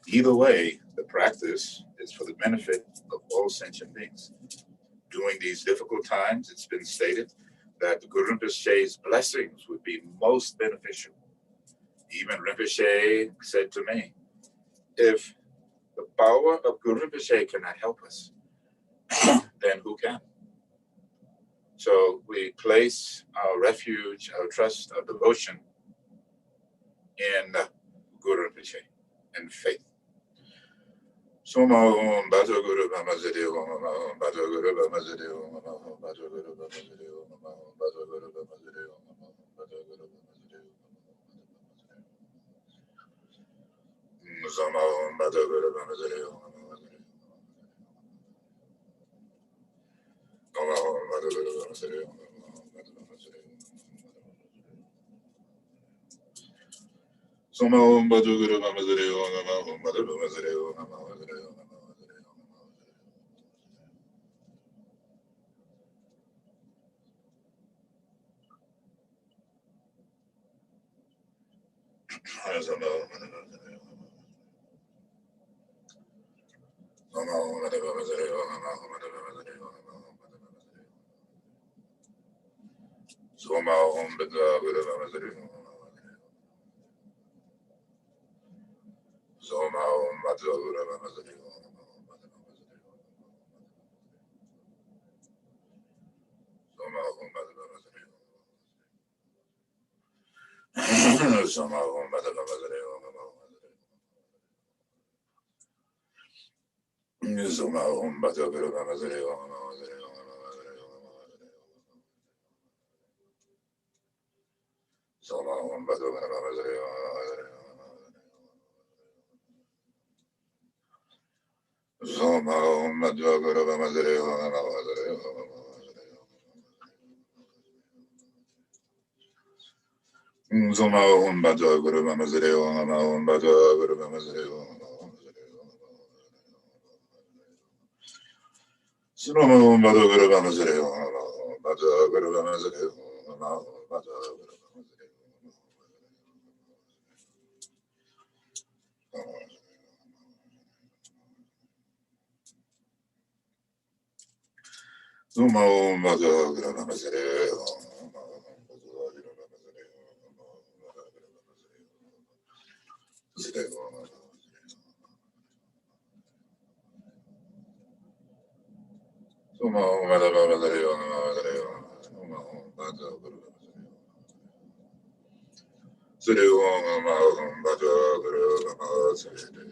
Either way, the practice is for the benefit of all sentient beings. During these difficult times, it's been stated that the Guru Rinpoche's blessings would be most beneficial. Even Rinpoche said to me, if the power of Guru Rinpoche cannot help us, then who can? So we place our refuge, our trust, our devotion in Guru Rinpoche and faith. Soma Om Bhaja Guru Bhamazidi Om Bhaja Guru Bhamazidi Om Bhaja Guru Bhamazidi Om Bhaja Guru Bhamazidi Om Bhaja Guru Bhamazidi Om Soma Om Bhaja Guru Bhamazidi Om Soma Om Bhaja Guru Bhamazidi Om Soma Om Bhaja Guru Bhamazidi Om Bhaja Bhamazidi Om Soma Om Bhaja Guru Bhamazidi Soma Om Bhaja Guru Bhamazidi Soma Om Bhaja Bhamazidi Soma Om Bhaja Bhamazidi Soma Om Bhaja Guru Bhamazidi Soma Om Bhaja Guru Bhamazidi Soma Om Bhaja Guru Bhamazidi Soma Om Bhaja Guru Bhamazidi Om Bhaja Guru Bhamazidi Soma Om Bhaja Guru Bhamazidi Bhaja Guru Bhamazidi Bhaja Guru Soma Om Bhaja Guru Bhamazidi Soma Om Bhaja Bhamazidi Soma Om Bhaja Guru Sri Om Bhaja Guru Bhamazidi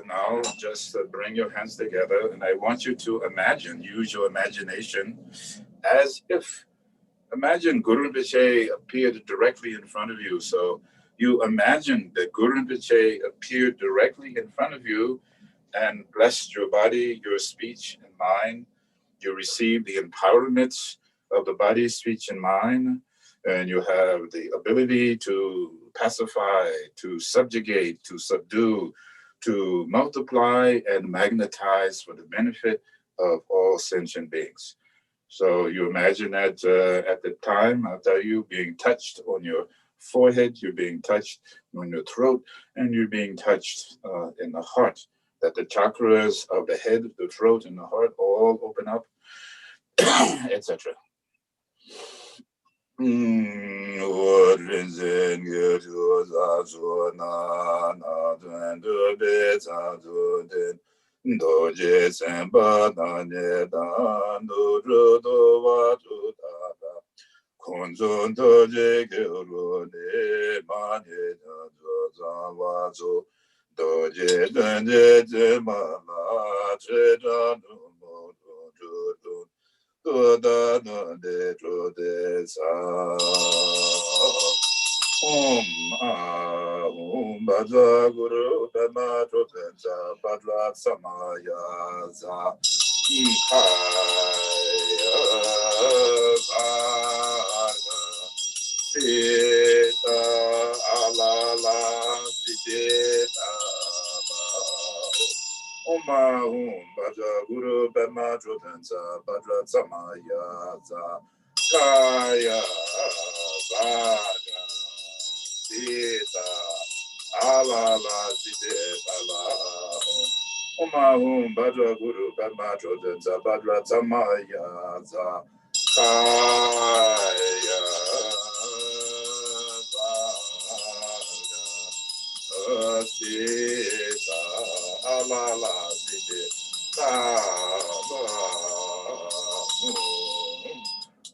Now just bring your hands together, and I want you to imagine, use your imagination as if, imagine Guru Rinpoche appeared directly in front of you. So you imagine that Guru Rinpoche appeared directly in front of you and blessed your body, your speech, and mind. You receive the empowerments of the body, speech, and mind, and you have the ability to pacify, to subjugate, to subdue, to multiply and magnetize for the benefit of all sentient beings. So you imagine that at the time, I'll tell you, being touched on your forehead, you're being touched on your throat, and you're being touched in the heart. That the chakras of the head, the throat, and the heart all open up, etc. Dorje semba na ne da no ro do wa tu ta da konzon dorje ge ro ne ma ne da do za wa zo dorje den je ma na che da no mo do do da no de tro de sa Om Bhadra Guru Dhamma Chotensa Bhadra Samaya Za Haya Bhada Sita Alala Sita Om Bhadra Guru Dhamma Chotensa Bhadra Samaya Za Kaya Bhada Sita Alala Sita Ala Om Bhadra Guru Dhamma Chotensa Bhadra Samaya Za Kaya Bhada Sita Alala Sita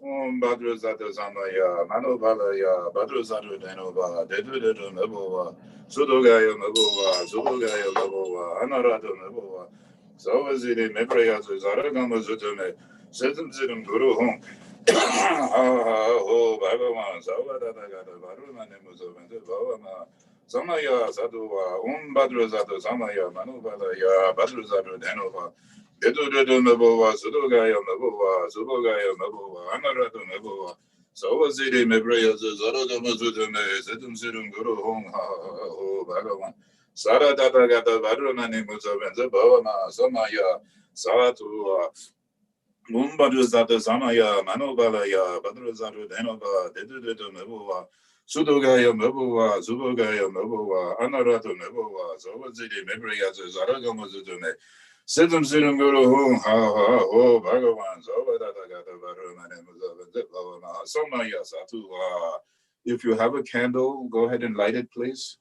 Om Bhadra Zata Samaya, Manobalaya, Bhadra Zata Denova, Dedu Mabova, Sudogaya Mabova, Sudogaya Mabova, Anarata Mabova, Savazidi Mepraya Zaragama Zutume, Setum Situm Guru Hong, Ho Bhagavan, Savadata Gata, Varumane Musavan, Bhavama, Samaya Saduva, Bhadra Zata Samaya, Manobalaya, Bhadra Zata Denova, Dedu Mabova, Sudogaya Mabova, Subogaya Mabova, Anarata Mabova, Savazidi Mepraya Zaragama Zutume, Setum Situm Guru Hong, Ho Bhagavan. Saradata Gata Varumane Musavan, Bhavama, Samaya, Satu, Mumbaduzata Samaya, Manobalaya, Badruzatu Denova, Dedu Mabova, Sudogaya Mabova, Subogaya Mabova, Anaratu Mabova, Savazidi Mebrias, Zaragamazume, Situm Situm Guru Hum, Ha Ha Ho, Bhagavan, Savadata Gata Varumane Musavan, Samaya, Satu. If you have a candle, go ahead and light it, please.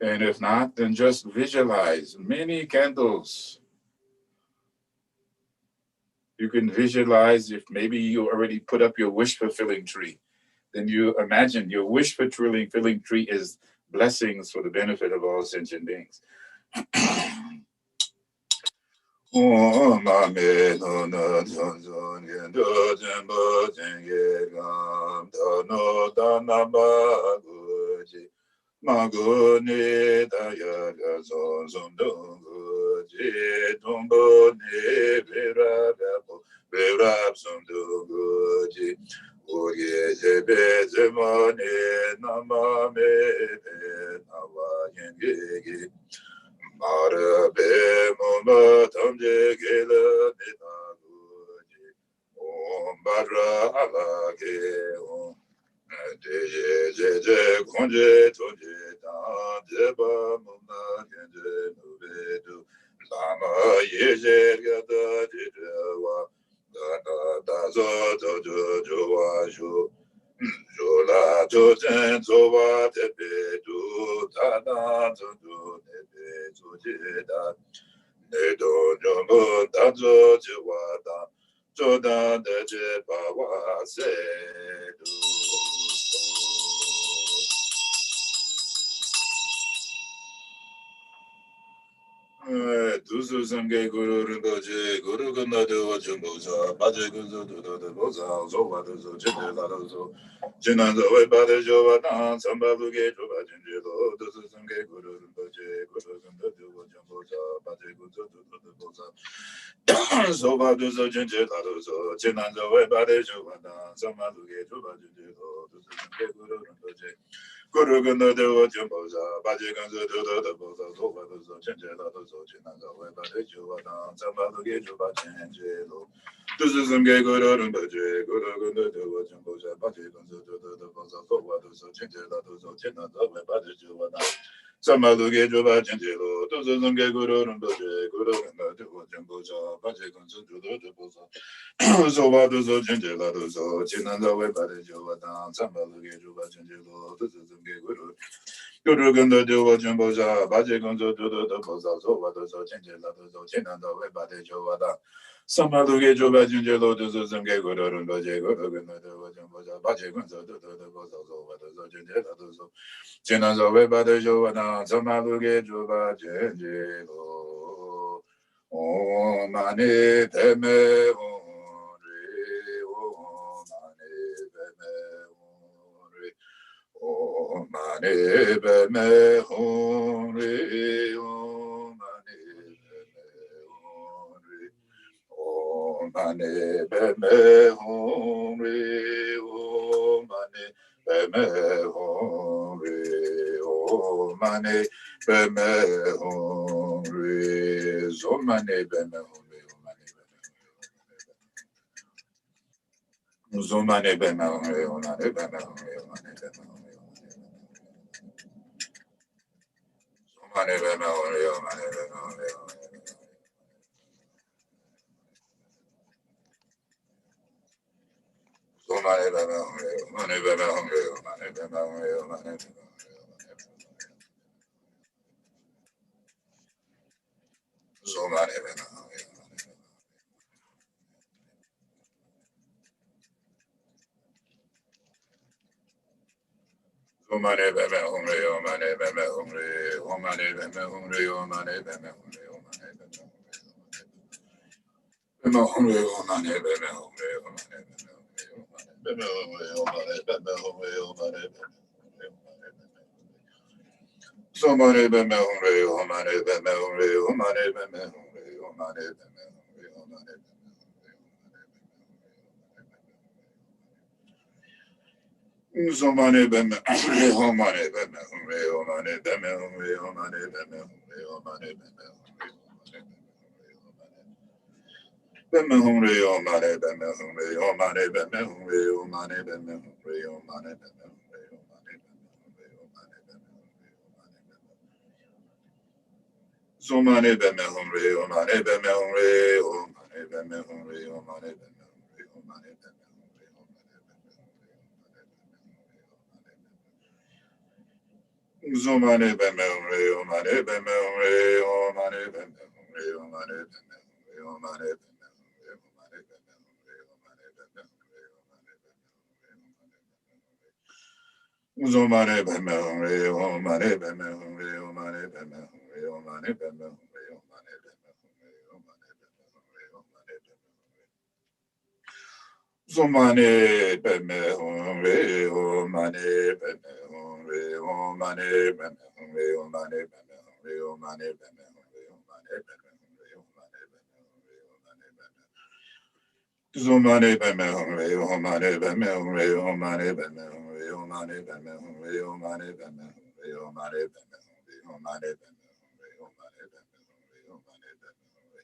And if not, then just visualize many candles. You can visualize if maybe you already put up your wish-fulfilling tree. Then you imagine your wish-fulfilling tree is blessings for the benefit of all sentient beings. Magone daya gazon zondongo je tombo ne verab zondongo je Urgyen Samten Zemane Namame Nawa Yengege Marabe Mumba Tamje Gela Netagoje Om Badra Alake Om Je Konje Toje Dan Jeba Mumba Genje Nuvedu Lama Yeje Gata Jijawa Da zo do jo jo wa jo jo la jo zen zo wa te pe du ta da zo do ne pe zo je da ne do jo mo da zo je wa da jo da de je ba wa se du 두수 삼계 구루를 거지 구루가 나도 정보자 빠져 근서도 보자 조바도 제대로도 지난도 왜 받을 줘봐나 삼바두게 줘봐진지도 두수 삼계 구루를 거지 구루가 나도 정보자 빠져 근서도 보자 조바도 제대로도 지난도 왜 받을 줘봐나 삼바두게 줘봐진지도 두수 삼계 구루를 거지 Guru Gunda Deva Jumboza, Bajiganza the Boza, Zoba, Chenjela, Zojina, Weba, Juana, Samba, Gaju, Chenjelo. This is some gay good and budget, Guru Gunda Deva Jumboza, Bajiganza the Boza, Zoba, Chenjela, Zojina, Weba, Juana. Samalu Gaju, Chenjelo, this is some gay good and budget, Guru Gunda Deva Jumboza, Bajiganza the Boza. Zoba dozo chenjela dozo chinanda we pare jowa dan sambalu ge jowa chenjelo dozo zunge guru guru ganda jowa chenboja baje gonzo dodo do boza zoba dozo chenjela dozo chinanda we pare jowa dan sambalu ge jowa chenjelo dozo zunge guru rumba je guru ganda jowa chenboja baje gonzo dodo do boza zoba dozo chenjela dozo chinanda we pare jowa dan sambalu ge jowa chenjelo o mane teme o Om mani padme hum re Om mani padme hum re Om mani padme hum re Om mani padme hum re Om mani padme hum re Zomane bema hum re Om mani padme hum re Om mani padme hum re Mane bema hum re Om mani padme hum re Mane bema hum re Mane bema hum re Mane bema hum re Mane Zomane bema hum re Omane beme humre, omane beme humre, omane beme humre, omane beme humre, omane beme humre, omane beme humre, omane beme humre, omane beme humre, omane beme humre, somane beme humre, omane beme humre, omane beme humre, omane beme humre, omane Somane beme humre, omane beme humre, omane beme humre, omane beme humre, omane beme humre. Beme humre, omane beme humre, omane beme humre, omane beme humre, omane beme humre, omane beme humre, omane beme humre, Somane beme humre, omane beme humre, omane beme humre, omane beme humre, omane beme humre, omane beme humre, Somane beme humre, omane beme humre, omane beme humre, omane beme humre, omane beme Zomane beme humre, omane beme humre, omane beme humre, omane beme humre, omane beme humre, omane beme humre, omane beme Zomane beme humre, omane beme humre, omane beme humre, omane beme humre, omane beme humre, omane beme humre, omane beme humre, omane beme Zomane beme humre, omane beme humre, omane beme humre, omane beme humre, omane beme humre, omane beme humre, omane beme humre, omane beme humre, omane beme humre.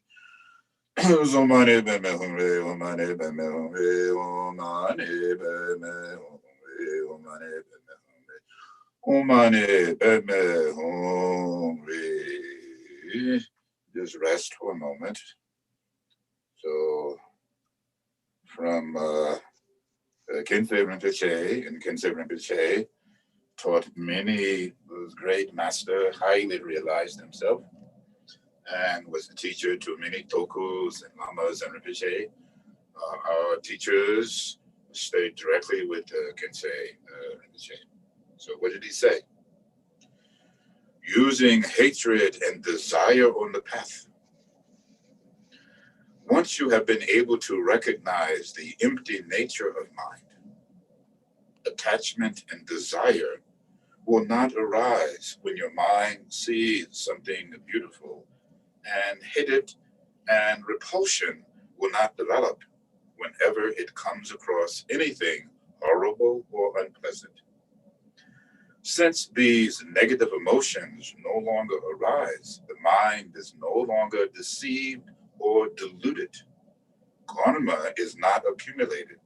Zomane beme humre, omane beme humre, omane beme humre, omane beme humre, omane beme humre. Just rest for a moment. So from Khyentse Rinpoche, and Khyentse Rinpoche taught many, was great master, highly realized himself, and was a teacher to many tokus and lamas and Rinpoche. Our teachers stayed directly with Khyentse Rinpoche. So what did he say? Using hatred and desire on the path. Once you have been able to recognize the empty nature of mind, attachment and desire will not arise when your mind sees something beautiful and hate it, and repulsion will not develop whenever it comes across anything horrible or unpleasant. Since these negative emotions no longer arise, the mind is no longer deceived or deluded. Karma is not accumulated,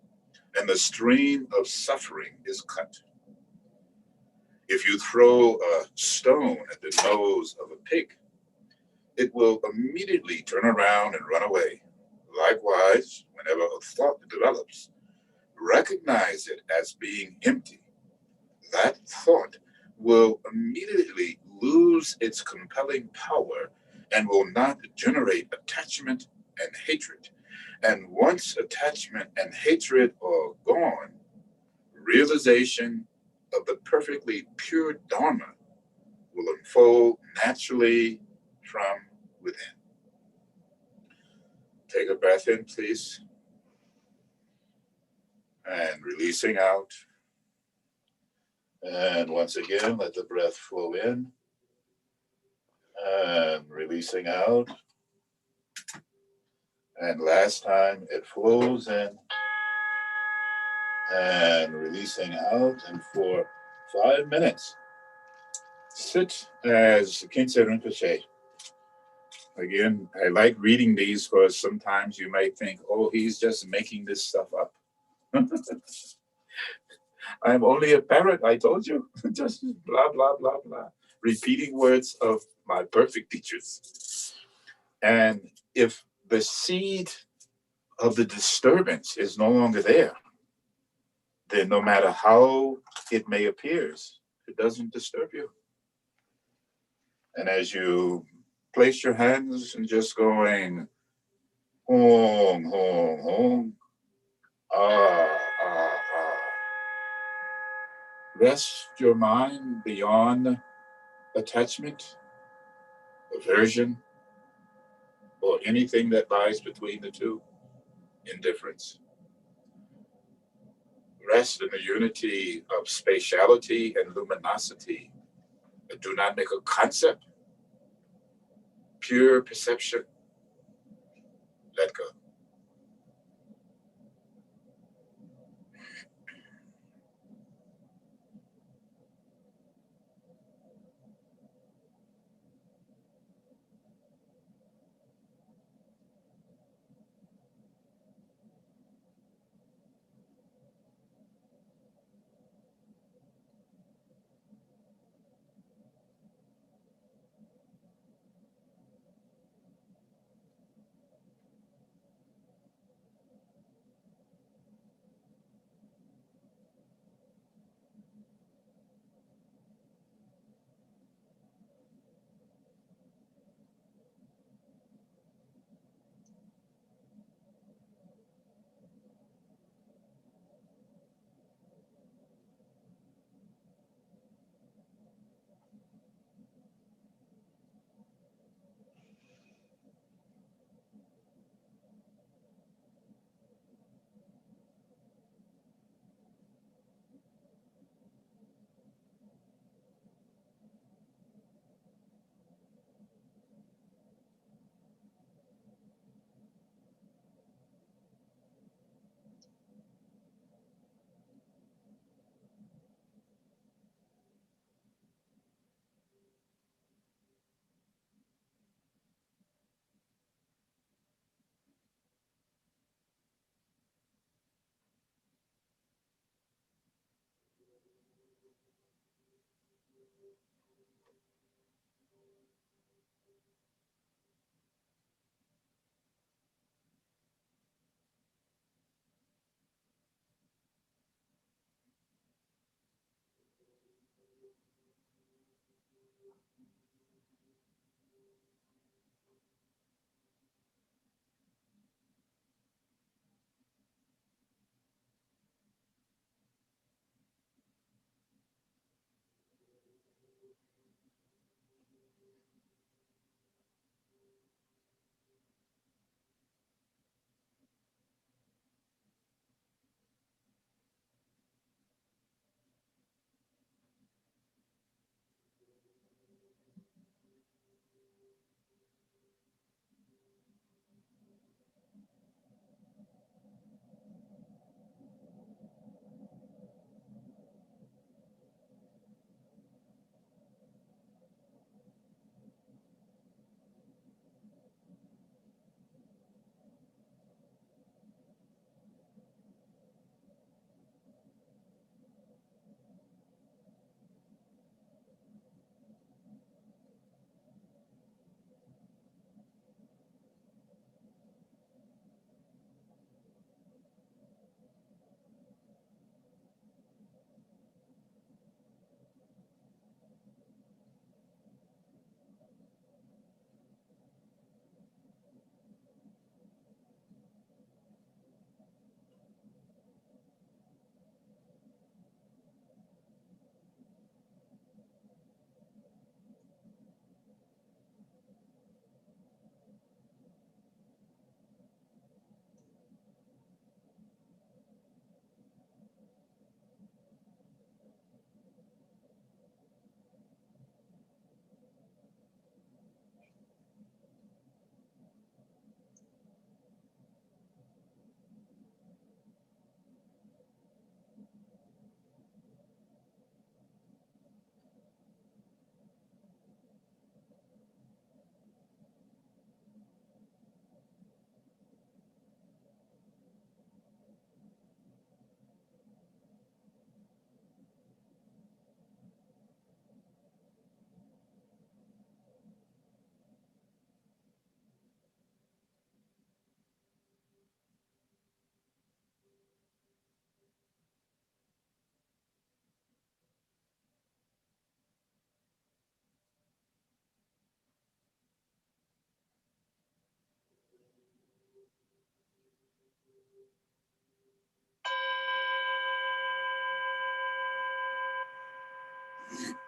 and the stream of suffering is cut. If you throw a stone at the nose of a pig, it will immediately turn around and run away. Likewise, whenever a thought develops, recognize it as being empty. That thought will immediately lose its compelling power and will not generate attachment and hatred. And once attachment and hatred are gone, realization of the perfectly pure Dharma will unfold naturally from within. Take a breath in, please, and releasing out. And once again, let the breath flow in and releasing out. And last time it flows in and releasing out. And for 5 minutes, sit as Gyaltsen Rinpoche. Again, I like reading these because sometimes you might think, oh, he's just making this stuff up. I'm only a parrot, I told you. Just blah, blah, blah, blah. Repeating words of my perfect teachers. And if the seed of the disturbance is no longer there, then no matter how it may appear, it doesn't disturb you. And as you place your hands and just going, home, home, home, ah, ah, ah. Rest your mind beyond attachment, aversion, or anything that lies between the two, indifference. Rest in the unity of spatiality and luminosity. Do not make a concept, pure perception. Let go.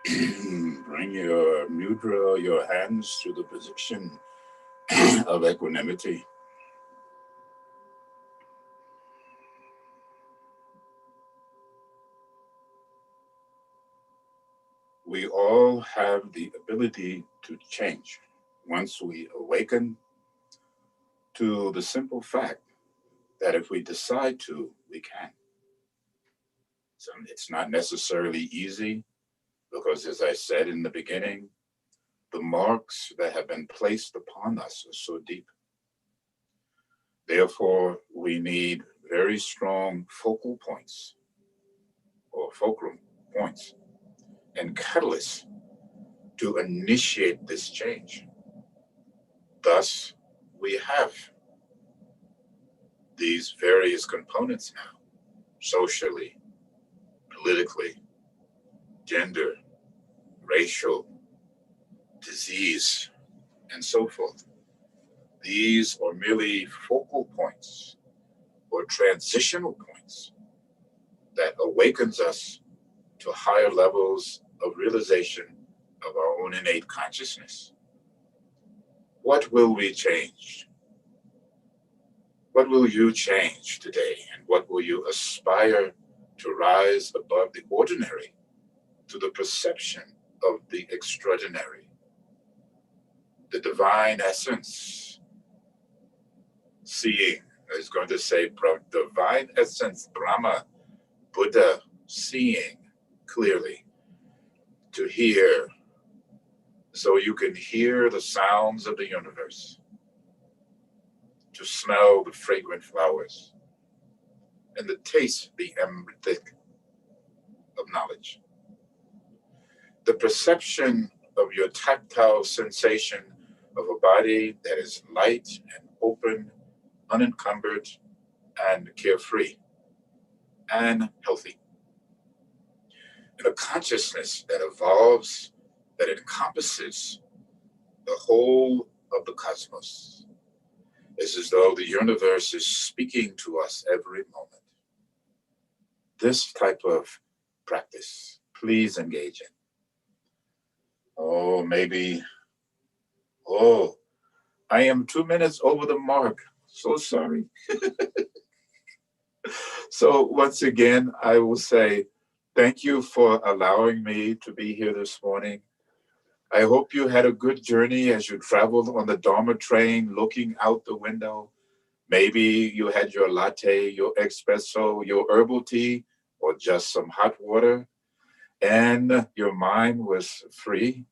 Bring your mudra, your hands to the position of equanimity. We all have the ability to change once we awaken to the simple fact that if we decide to, we can. So it's not necessarily easy because, as I said in the beginning, the marks that have been placed upon us are so deep. Therefore, we need very strong focal points or fulcrum points and catalysts to initiate this change. Thus, we have these various components now, socially, politically, gender, racial, disease, and so forth. These are merely focal points or transitional points that awakens us to higher levels of realization of our own innate consciousness. What will we change? What will you change today? And what will you aspire to rise above the ordinary to the perception of the extraordinary? The divine essence, seeing, I was going to say divine essence, Brahma, Buddha, seeing clearly, to hear, so you can hear the sounds of the universe, to smell the fragrant flowers, and to taste the amritic of knowledge. The perception of your tactile sensation of a body that is light and open, unencumbered, and carefree, and healthy. And a consciousness that evolves, that encompasses the whole of the cosmos. It's as though the universe is speaking to us every moment. This type of practice, please engage in. Oh, maybe, I am 2 minutes over the mark. So sorry. So once again, I will say thank you for allowing me to be here this morning. I hope you had a good journey as you traveled on the Dharma train, looking out the window. Maybe you had your latte, your espresso, your herbal tea, or just some hot water, and your mind was free.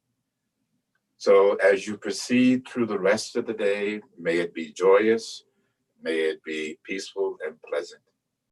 So as you proceed through the rest of the day, may it be joyous, may it be peaceful and pleasant.